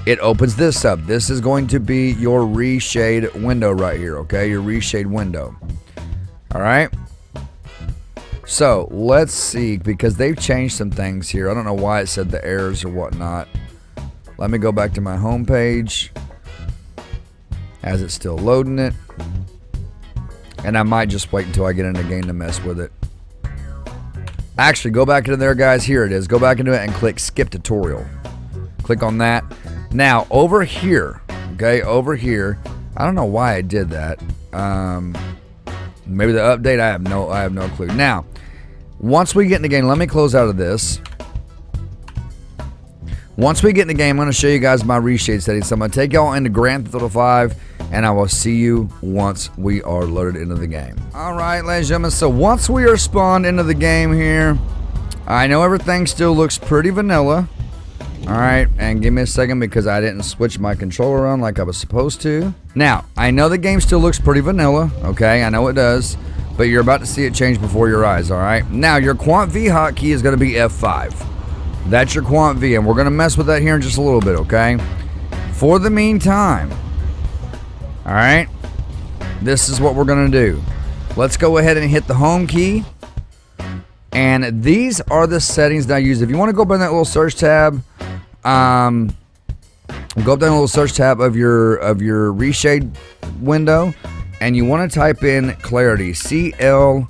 it opens this up. This is going to be your Reshade window right here, okay? Your Reshade window. Alright? So, let's see, because they've changed some things here. I don't know why it said the errors or whatnot. Let me go back to my home page as it's still loading it. And I might just wait until I get in the game to mess with it. Actually, go back into there, guys. Here it is. Go back into it and click Skip Tutorial. Click on that. Now, over here, okay, over here. I don't know why I did that. Maybe the update, I have no clue. Now, once we get in the game, let me close out of this. Once we get in the game, I'm going to show you guys my Reshade settings. So I'm going to take y'all into Grand Theft Auto 5, and I will see you once we are loaded into the game. Alright, ladies and gentlemen, so once we are spawned into the game here, I know everything still looks pretty vanilla. Alright, and give me a second because I didn't switch my controller on like I was supposed to. Now, I know the game still looks pretty vanilla, okay, I know it does, but you're about to see it change before your eyes, alright? Now, your QuantV hotkey is going to be F5. That's your QuantV, and we're going to mess with that here in just a little bit, okay? For the meantime, alright, this is what we're going to do. Let's go ahead and hit the home key, and these are the settings that I use. If you want to go up in that little search tab, go up down the little search tab of your Reshade window, and you want to type in clarity, CLARITY.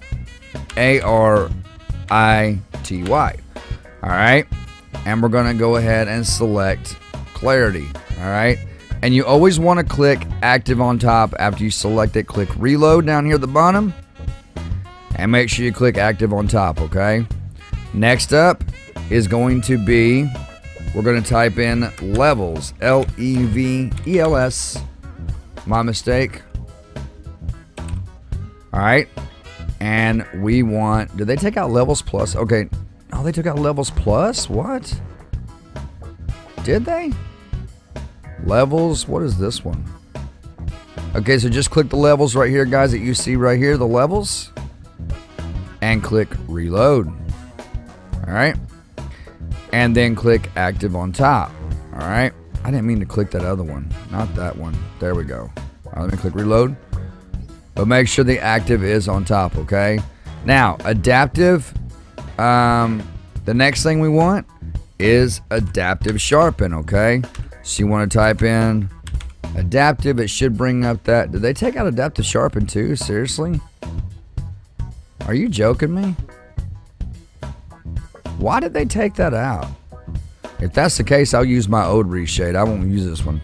Alright, and we're gonna go ahead and select clarity. Alright, and you always want to click active on top. After you select it, click reload down here at the bottom, and make sure you click active on top. Okay, next up is going to be, we're going to type in levels, LEVELS. My mistake. Alright, and we want, did they take out levels plus? Okay, oh, they took out levels plus? What? Did they? Levels, what is this one? Okay, so just click the levels right here, guys, that you see right here, the levels, and click reload. Alright, and then click active on top. Alright, I didn't mean to click that other one, not that one. There we go. Alright, let me click reload, but make sure the active is on top. Okay, now adaptive, the next thing we want is adaptive sharpen. Okay, so you want to type in adaptive. It should bring up that. Did they take out adaptive sharpen too? Seriously? Are you joking me? Why did they take that out? If that's the case, I'll use my old Reshade. I won't use this one.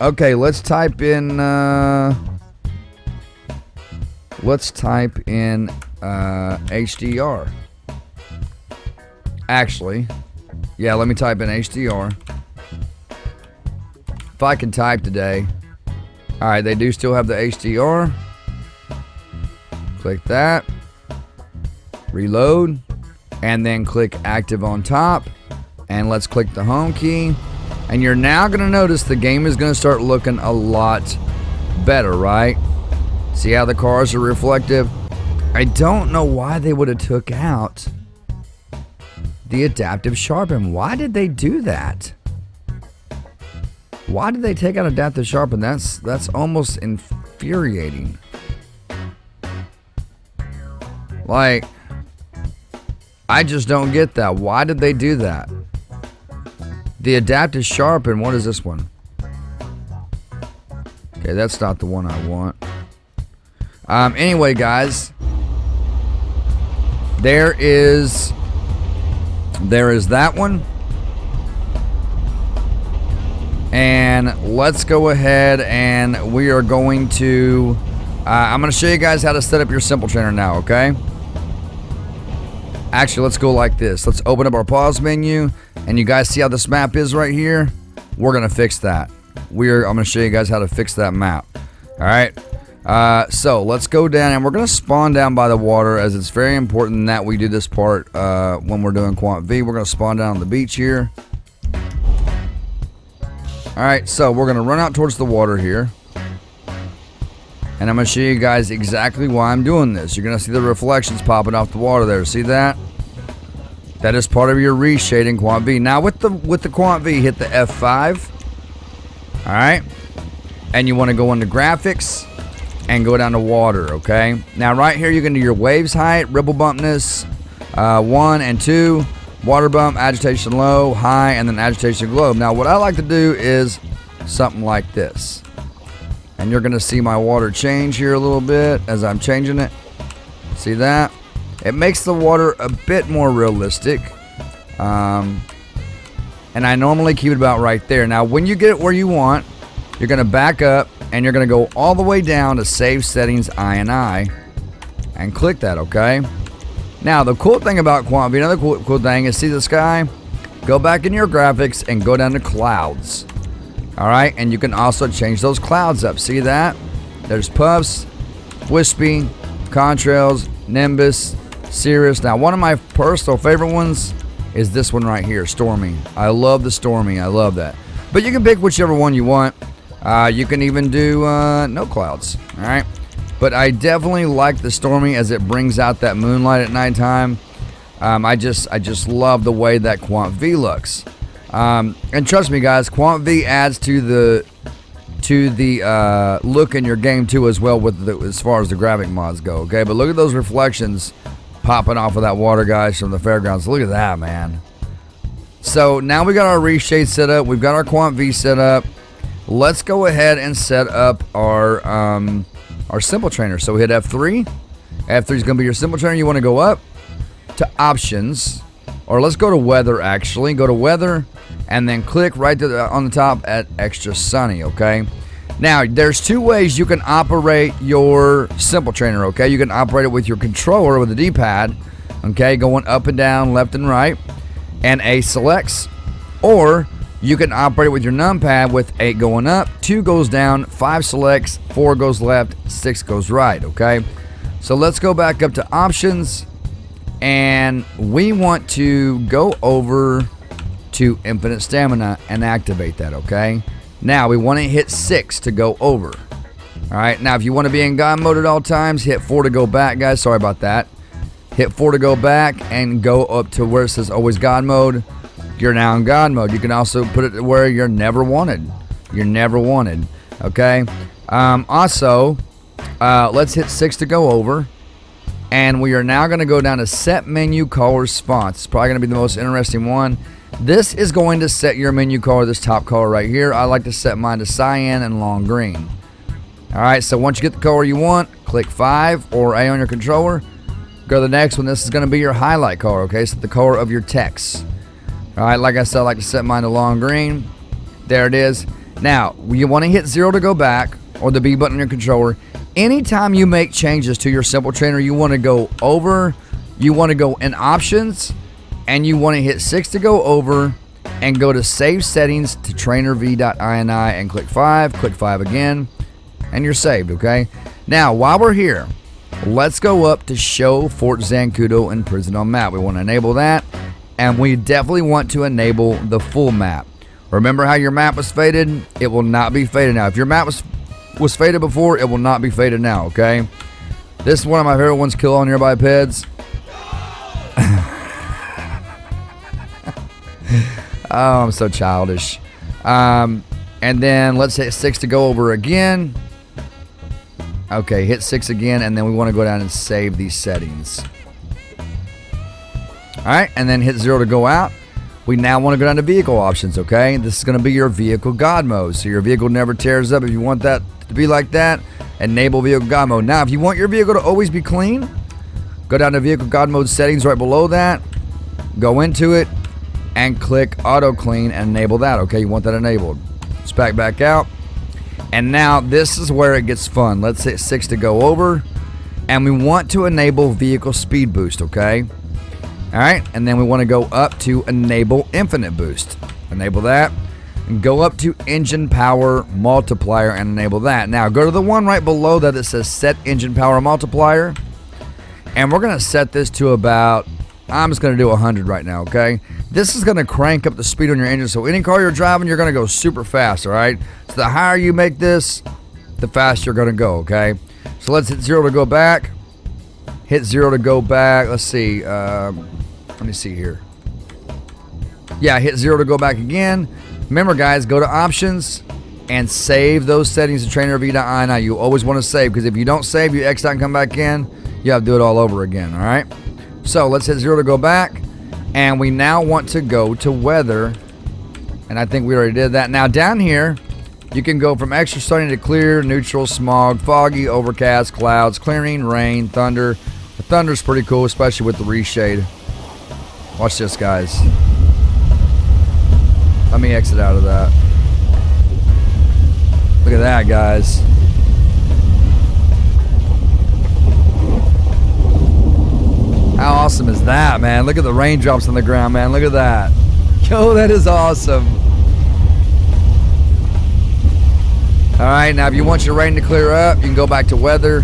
Okay, let's type in HDR. Actually, yeah, let me type in HDR. If I can type today. Alright, they do still have the HDR. Click that. Reload. And then click active on top. And let's click the home key. And you're now going to notice the game is going to start looking a lot better, right? See how the cars are reflective? I don't know why they would have took out the adaptive sharpen. Why did they do that? Why did they take out adaptive sharpen? That's almost infuriating. Like, I just don't get that. Why did they do that? The adaptive sharpen, what is this one? Okay, that's not the one I want. Anyway, guys, there is that one. And let's go ahead and we are going to, I'm going to show you guys how to set up your simple trainer now, okay? Actually, let's go like this. Let's open up our pause menu, and you guys see how this map is right here? We're going to fix that. I'm going to show you guys how to fix that map. All right. So let's go down, and we're going to spawn down by the water, as it's very important that we do this part when we're doing QuantV. We're going to spawn down on the beach here. Alright, so we're going to run out towards the water here. And I'm going to show you guys exactly why I'm doing this. You're going to see the reflections popping off the water there. See that? That is part of your reshading QuantV. Now with the QuantV, hit the F5. Alright. And you want to go into graphics and go down to water, okay? Now right here you can do your waves height, ripple bumpness, 1 and 2. Water bump, agitation low, high, and then agitation globe. Now what I like to do is something like this. And you're going to see my water change here a little bit as I'm changing it. See that? It makes the water a bit more realistic. and I normally keep it about right there. Now, when you get it where you want, you're going to back up, and you're going to go all the way down to Save Settings INI, and click that, okay? Now, the cool thing about QuantV, another cool thing is, see the sky? Go back in your graphics and go down to clouds. All right, and you can also change those clouds up. See that? There's puffs, wispy, contrails, nimbus, cirrus. Now, one of my personal favorite ones is this one right here, stormy. I love the stormy. I love that. But you can pick whichever one you want. You can even do no clouds. All right. But I definitely like the stormy as it brings out that moonlight at nighttime. I just love the way that QuantV looks. And trust me, guys, QuantV adds to the look in your game too, as well, with as far as the graphic mods go. Okay, but look at those reflections popping off of that water, guys, from the fairgrounds. Look at that, man. So now we got our Reshade set up. We've got our QuantV set up. Let's go ahead and set up our simple trainer. So we hit F3. F3 is going to be your simple trainer. You want to go up to options, or let's go to weather. Actually, go to weather, and then click right on the top at extra sunny. Okay. Now, there's two ways you can operate your simple trainer. Okay, you can operate it with your controller with the D-pad. Okay, going up and down, left and right, and A selects, or you can operate it with your numpad with 8 going up, 2 goes down, 5 selects, 4 goes left, 6 goes right. Okay, so let's go back up to options, and we want to go over to infinite stamina and activate that. Okay, now we want to hit 6 to go over. All right, now if you want to be in God mode at all times, hit 4 to go back, guys. Sorry about that. Hit 4 to go back and go up to where it says always God mode. You're now in God mode. You can also put it where you're never wanted. You're never wanted. Okay. Also, let's hit 6 to go over. And we are now going to go down to set menu colors fonts. It's probably going to be the most interesting one. This is going to set your menu color, this top color right here. I like to set mine to cyan and long green. All right, so once you get the color you want, click 5 or A on your controller. Go to the next one. This is going to be your highlight color, okay? So the color of your text. All right, like I said, I like to set mine to long green. There it is. Now, you want to hit 0 to go back, or the B button on your controller. Anytime you make changes to your simple trainer, you want to go over, you want to go in options, and you want to hit 6 to go over, and go to save settings to trainerv.ini and click 5 again, and you're saved, okay? Now, while we're here, let's go up to show Fort Zancudo in prison on map. We want to enable that, and we definitely want to enable the full map. Remember how your map was faded? It will not be faded now. If your map was faded before, it will not be faded now, okay? This is one of my favorite ones, kill all nearby peds. Oh, I'm so childish. And then let's hit 6 to go over again. Okay, hit 6 again, and then we want to go down and save these settings. All right, and then hit 0 to go out. We now want to go down to vehicle options, okay? This is going to be your vehicle God mode, so your vehicle never tears up. If you want that to be like that, enable vehicle God mode. Now, if you want your vehicle to always be clean, go down to vehicle God mode settings right below that, go into it, and click auto clean and enable that, okay? You want that enabled. Let's back out. And now this is where it gets fun. Let's hit 6 to go over, and we want to enable vehicle speed boost, okay? All right, and then we want to go up to enable infinite boost. Enable that, and go up to engine power multiplier and enable that. Now go to the one right below that says set engine power multiplier, and we're going to set this to about, I'm just going to do 100 right now, okay? This is going to crank up the speed on your engine, so any car you're driving, you're going to go super fast, all right? So the higher you make this, the faster you're going to go, okay? So let's hit 0 to go back. Hit 0 to go back. Let's see. Let me see here. Yeah, hit 0 to go back again. Remember, guys, go to options and save those settings to trainerv.ini. You always want to save, because if you don't save, you X out and come back in, you have to do it all over again, all right? So let's hit 0 to go back, and we now want to go to weather, and I think we already did that. Now down here, you can go from extra sunny to clear, neutral, smog, foggy, overcast, clouds, clearing, rain, thunder. The thunder's pretty cool, especially with the reshade. Watch this, guys. me exit out of that. Look at that, guys. How awesome is that, man? Look at the raindrops on the ground, man. Look at that. Yo, that is awesome. Alright, now if you want your rain to clear up, you can go back to weather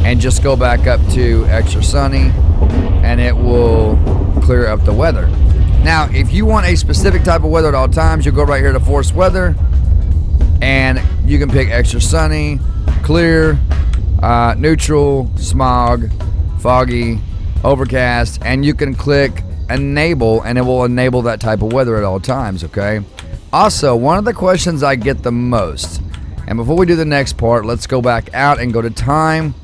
and just go back up to extra sunny, and it will clear up the weather. Now, if you want a specific type of weather at all times, you'll go right here to force weather, and you can pick extra sunny, clear, neutral, smog, foggy, overcast, and you can click enable, and it will enable that type of weather at all times, okay? Also, one of the questions I get the most, and before we do the next part, let's go back out and go to time,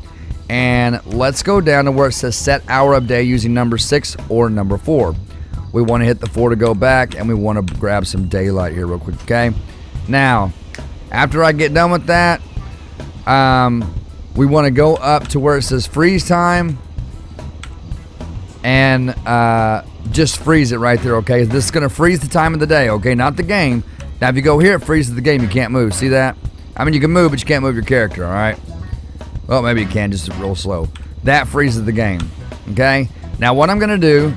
and let's go down to where it says set hour of day using number 6 or number 4. We want to hit the 4 to go back, and we want to grab some daylight here real quick, okay? Now, after I get done with that, we want to go up to where it says freeze time, and just freeze it right there, okay? This is going to freeze the time of the day, okay? Not the game. Now, if you go here, it freezes the game. You can't move. See that? I mean, you can move, but you can't move your character, all right? Well, maybe you can, just real slow. That freezes the game, okay? Now, what I'm going to do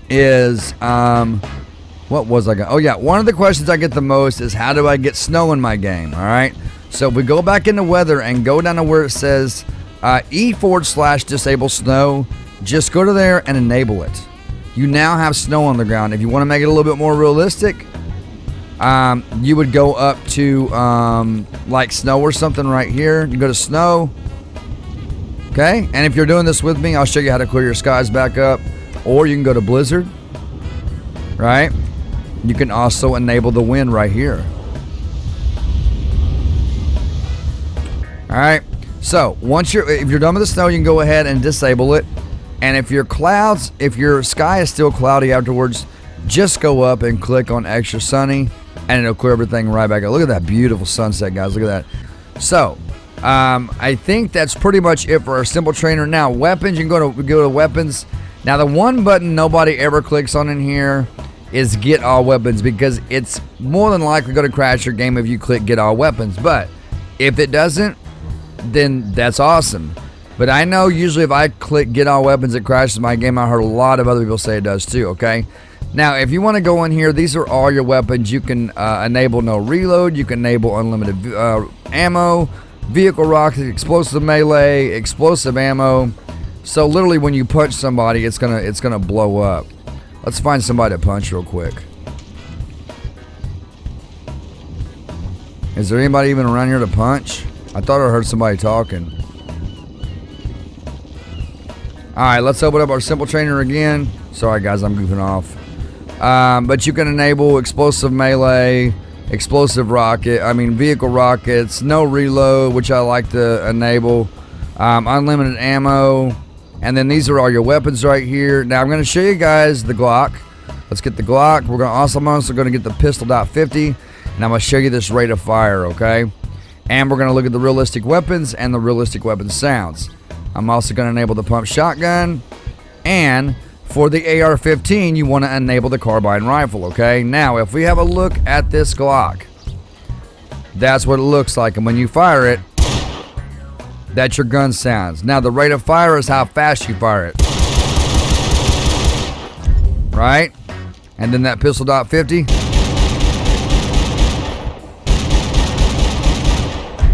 is, what was I going to... Oh, yeah, one of the questions I get the most is how do I get snow in my game, all right? So, if we go back into weather and go down to where it says E/disable snow, just go to there and enable it. You now have snow on the ground. If you want to make it a little bit more realistic, you would go up to like snow or something right here. You go to snow, okay? And if you're doing this with me, I'll show you how to clear your skies back up. Or you can go to blizzard, right? You can also enable the wind right here. All right. So if you're done with the snow, you can go ahead and disable it. And if your sky is still cloudy afterwards, just go up and click on extra sunny, and it'll clear everything right back up. Look at that beautiful sunset, guys. Look at that. So, I think that's pretty much it for our simple trainer. Now, weapons, you can go to weapons. Now, the one button nobody ever clicks on in here is get all weapons, because it's more than likely going to crash your game if you click get all weapons. But if it doesn't, then that's awesome. But I know usually if I click get all weapons, it crashes my game. I heard a lot of other people say it does too, okay? Now, if you want to go in here, these are all your weapons. You can enable no reload. You can enable unlimited ammo, vehicle rockets, explosive melee, explosive ammo. So literally when you punch somebody, it's gonna blow up. Let's find somebody to punch real quick. Is there anybody even around here to punch? I thought I heard somebody talking. Alright, let's open up our simple trainer again. Sorry guys, I'm goofing off. But you can enable explosive melee, explosive vehicle rockets, no reload, which I like to enable, unlimited ammo, and then these are all your weapons right here. Now I'm going to show you guys the Glock. Let's get the Glock. We're also going to get the pistol .50, and I'm going to show you this rate of fire, okay? And we're going to look at the realistic weapons and the realistic weapon sounds. I'm also going to enable the pump shotgun, and for the AR-15, you want to enable the carbine rifle, okay? Now, if we have a look at this Glock, that's what it looks like, and when you fire it, that's your gun sounds. Now, the rate of fire is how fast you fire it, right? And then that pistol .50.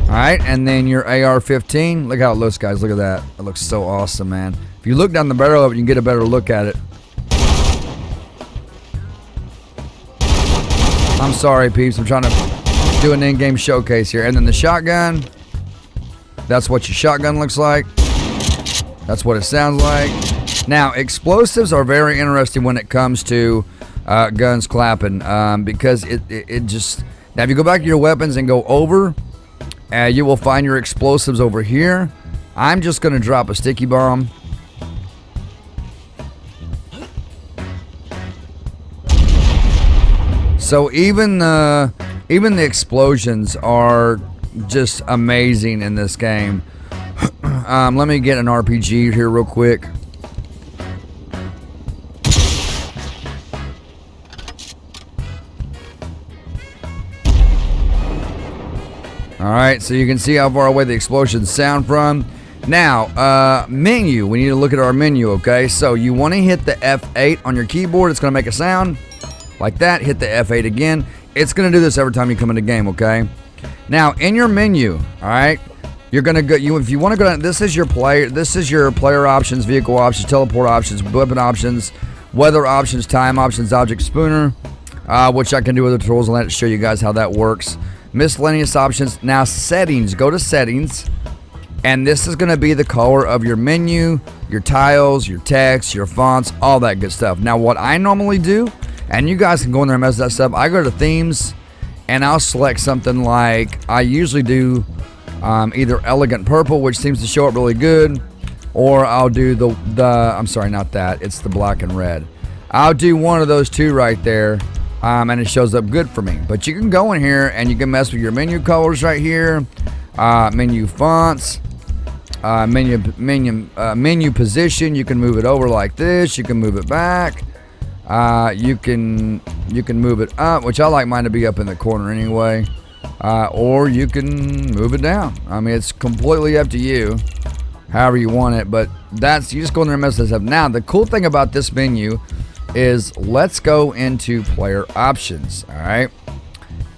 Alright, and then your AR-15. Look how it looks, guys. Look at that. It looks so awesome, man. If you look down the barrel of it, you can get a better look at it. I'm sorry, peeps. I'm trying to do an in-game showcase here. And then the shotgun. That's what your shotgun looks like. That's what it sounds like. Now, explosives are very interesting when it comes to guns clapping, because it just... Now, if you go back to your weapons and go over... you will find your explosives over here. I'm just going to drop a sticky bomb. So even the explosions are just amazing in this game. Let me get an RPG here real quick. Alright, so you can see how far away the explosions sound from. Now, menu. We need to look at our menu, okay? So you want to hit the F8 on your keyboard. It's going to make a sound like that. Hit the F8 again. It's going to do this every time you come into game, okay? Now, in your menu, alright, you're going to go, if you want to go down, this is your player options, vehicle options, teleport options, weapon options, weather options, time options, object spooner, which I can do with the tools and let it show you guys how that works. Miscellaneous options. Now, settings. Go to settings. And this is going to be the color of your menu, your tiles, your text, your fonts, all that good stuff. Now, what I normally do, and you guys can go in there and mess that stuff, I go to themes, and I'll select something like, I usually do either elegant purple, which seems to show up really good, or I'll do I'm sorry, not that, it's the black and red. I'll do one of those two right there, and it shows up good for me. But you can go in here, and you can mess with your menu colors right here, menu fonts, menu position. You can move it over like this. You can move it back. You can move it up, which I like mine to be up in the corner anyway. Or you can move it down. I mean, it's completely up to you, however you want it. But you just go in there and mess this up. Now, the cool thing about this menu is let's go into player options. All right.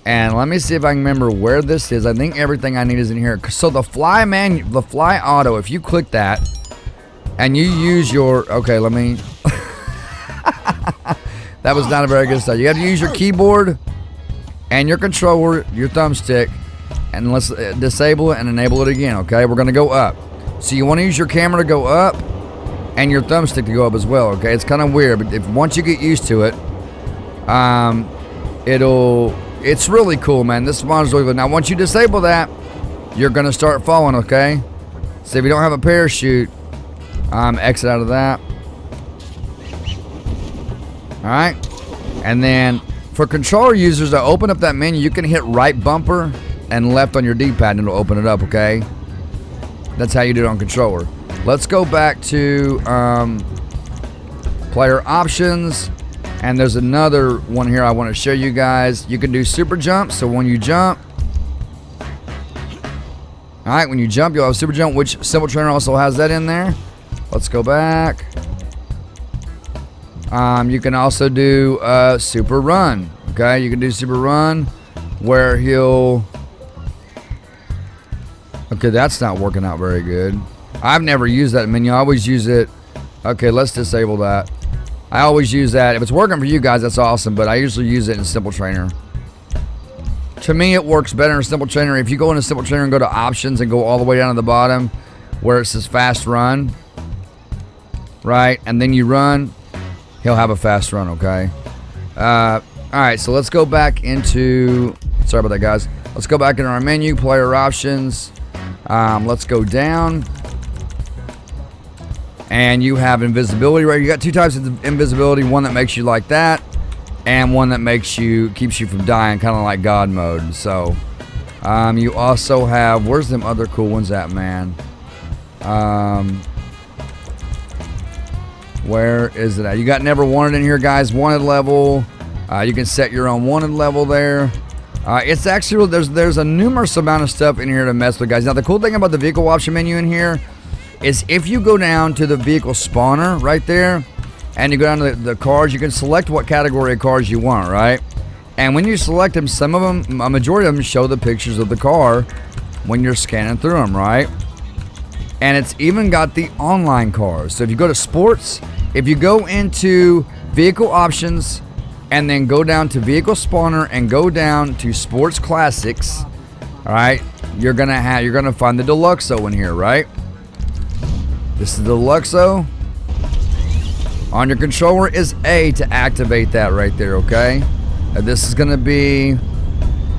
And let me see if I can remember where this is. I think everything I need is in here. So the fly auto, if you click that and you use your, okay, let me, that was not a very good start. You have to use your keyboard and your controller, your thumbstick, and let's disable it and enable it again, okay? We're gonna go up. So you wanna use your camera to go up and your thumbstick to go up as well, okay? It's kind of weird, but once you get used to it, it's really cool, man. This mod is really good. Now, once you disable that, you're going to start falling, okay? So if you don't have a parachute, exit out of that. Alright? And then, for controller users to open up that menu, you can hit right bumper and left on your D-pad, and it'll open it up, okay? That's how you do it on controller. Let's go back to player options. And there's another one here I want to show you guys. You can do super jump. So when you jump, all right, when you jump, you'll have super jump, which Simple Trainer also has that in there. Let's go back. You can also do super run. Okay, you can do super run where he'll. Okay, that's not working out very good. I've never used that menu. I always use it. Okay, let's disable that. I always use that. If it's working for you guys, that's awesome, but I usually use it in Simple Trainer. To me, it works better in Simple Trainer. If you go into Simple Trainer and go to options and go all the way down to the bottom where it says fast run, right, and then you run, he'll have a fast run, okay? Alright, so let's go back into, sorry about that, guys. Let's go back into our menu, player options. Let's go down. And you have invisibility, right? You got two types of invisibility, one that makes you like that, and one that keeps you from dying, kind of like God mode. So, you also have, where's them other cool ones at, man? Where is it at? You got never wanted in here, guys. Wanted level. You can set your own wanted level there. It's actually, there's a numerous amount of stuff in here to mess with, guys. Now, the cool thing about the vehicle option menu in here is if you go down to the vehicle spawner right there and you go down to the cars, you can select what category of cars you want, right? And when you select them, some of them, a majority of them show the pictures of the car when you're scanning through them, right? And it's even got the online cars. So if you go to sports, if you go into vehicle options and then go down to vehicle spawner and go down to sports classics, all right, you're gonna find the Deluxo in here, right? This is the Deluxo. On your controller is A to activate that right there, okay? And this is going to be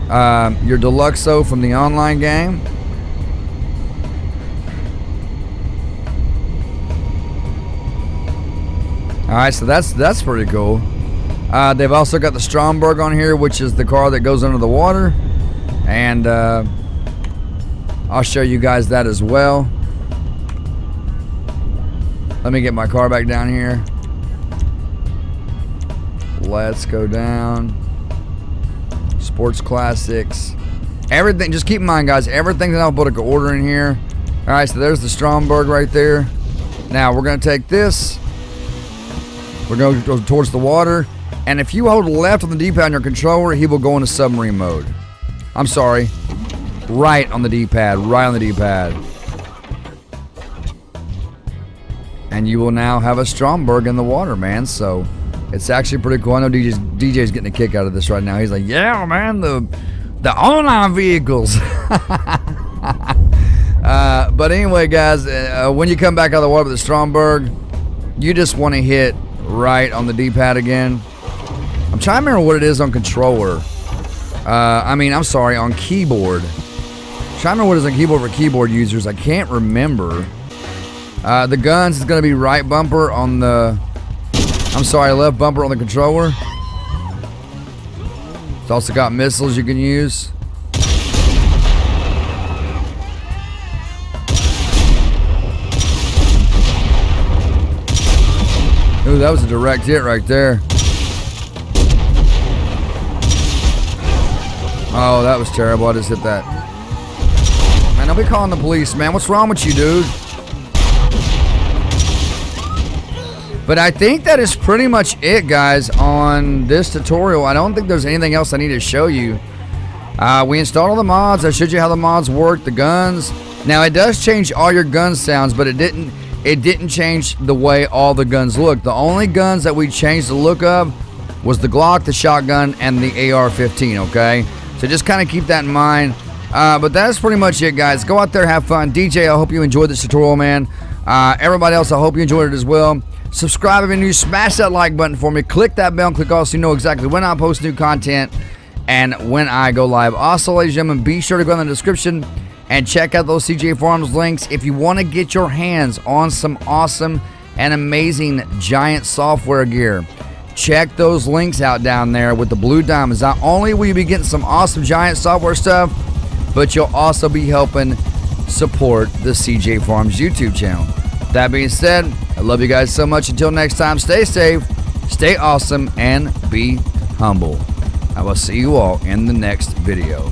your Deluxo from the online game. Alright, so that's pretty cool. They've also got the Stromberg on here, which is the car that goes under the water. And I'll show you guys that as well. Let me get my car back down here. Let's go down. Sports Classics. Everything, just keep in mind, guys, everything's in alphabetical order in here. All right, so there's the Stromberg right there. Now, we're going to take this. We're going to go towards the water. And if you hold left on the D-pad on your controller, he will go into submarine mode. I'm sorry. Right on the D-pad. Right on the D-pad. And you will now have a Stromberg in the water, man. So, it's actually pretty cool. I know DJ's getting a kick out of this right now. He's like, yeah, man, the online vehicles. But anyway, guys, when you come back out of the water with the Stromberg, you just want to hit right on the D-pad again. I'm trying to remember what it is on controller. I'm sorry, on keyboard. I'm trying to remember what it is on keyboard for keyboard users. I can't remember. The Gunz is going to be right bumper on the... left bumper on the controller. It's also got missiles you can use. Ooh, that was a direct hit right there. Oh, that was terrible. I just hit that. Man, don't be calling the police, man. What's wrong with you, dude? But I think that is pretty much it, guys, on this tutorial. I don't think there's anything else I need to show you. We installed all the mods. I showed you how the mods work, the guns. Now, it does change all your gun sounds, but it didn't change the way all the guns look. The only guns that we changed the look of was the Glock, the shotgun, and the AR-15, okay? So just kind of keep that in mind. But that's pretty much it, guys. Go out there, have fun. DJ, I hope you enjoyed this tutorial, man. Everybody else, I hope you enjoyed it as well. Subscribe if you're new. Smash that like button for me. Click that bell and click all so you know exactly when I post new content and when I go live. Also, ladies and gentlemen, be sure to go in the description and check out those CJ Farms links if you want to get your hands on some awesome and amazing giant software gear. Check those links out down there with the blue diamonds. Not only will you be getting some awesome giant software stuff, but you'll also be helping support the CJ Farms YouTube channel. That being said, I love you guys so much. Until next time, stay safe, stay awesome, and be humble. I will see you all in the next video.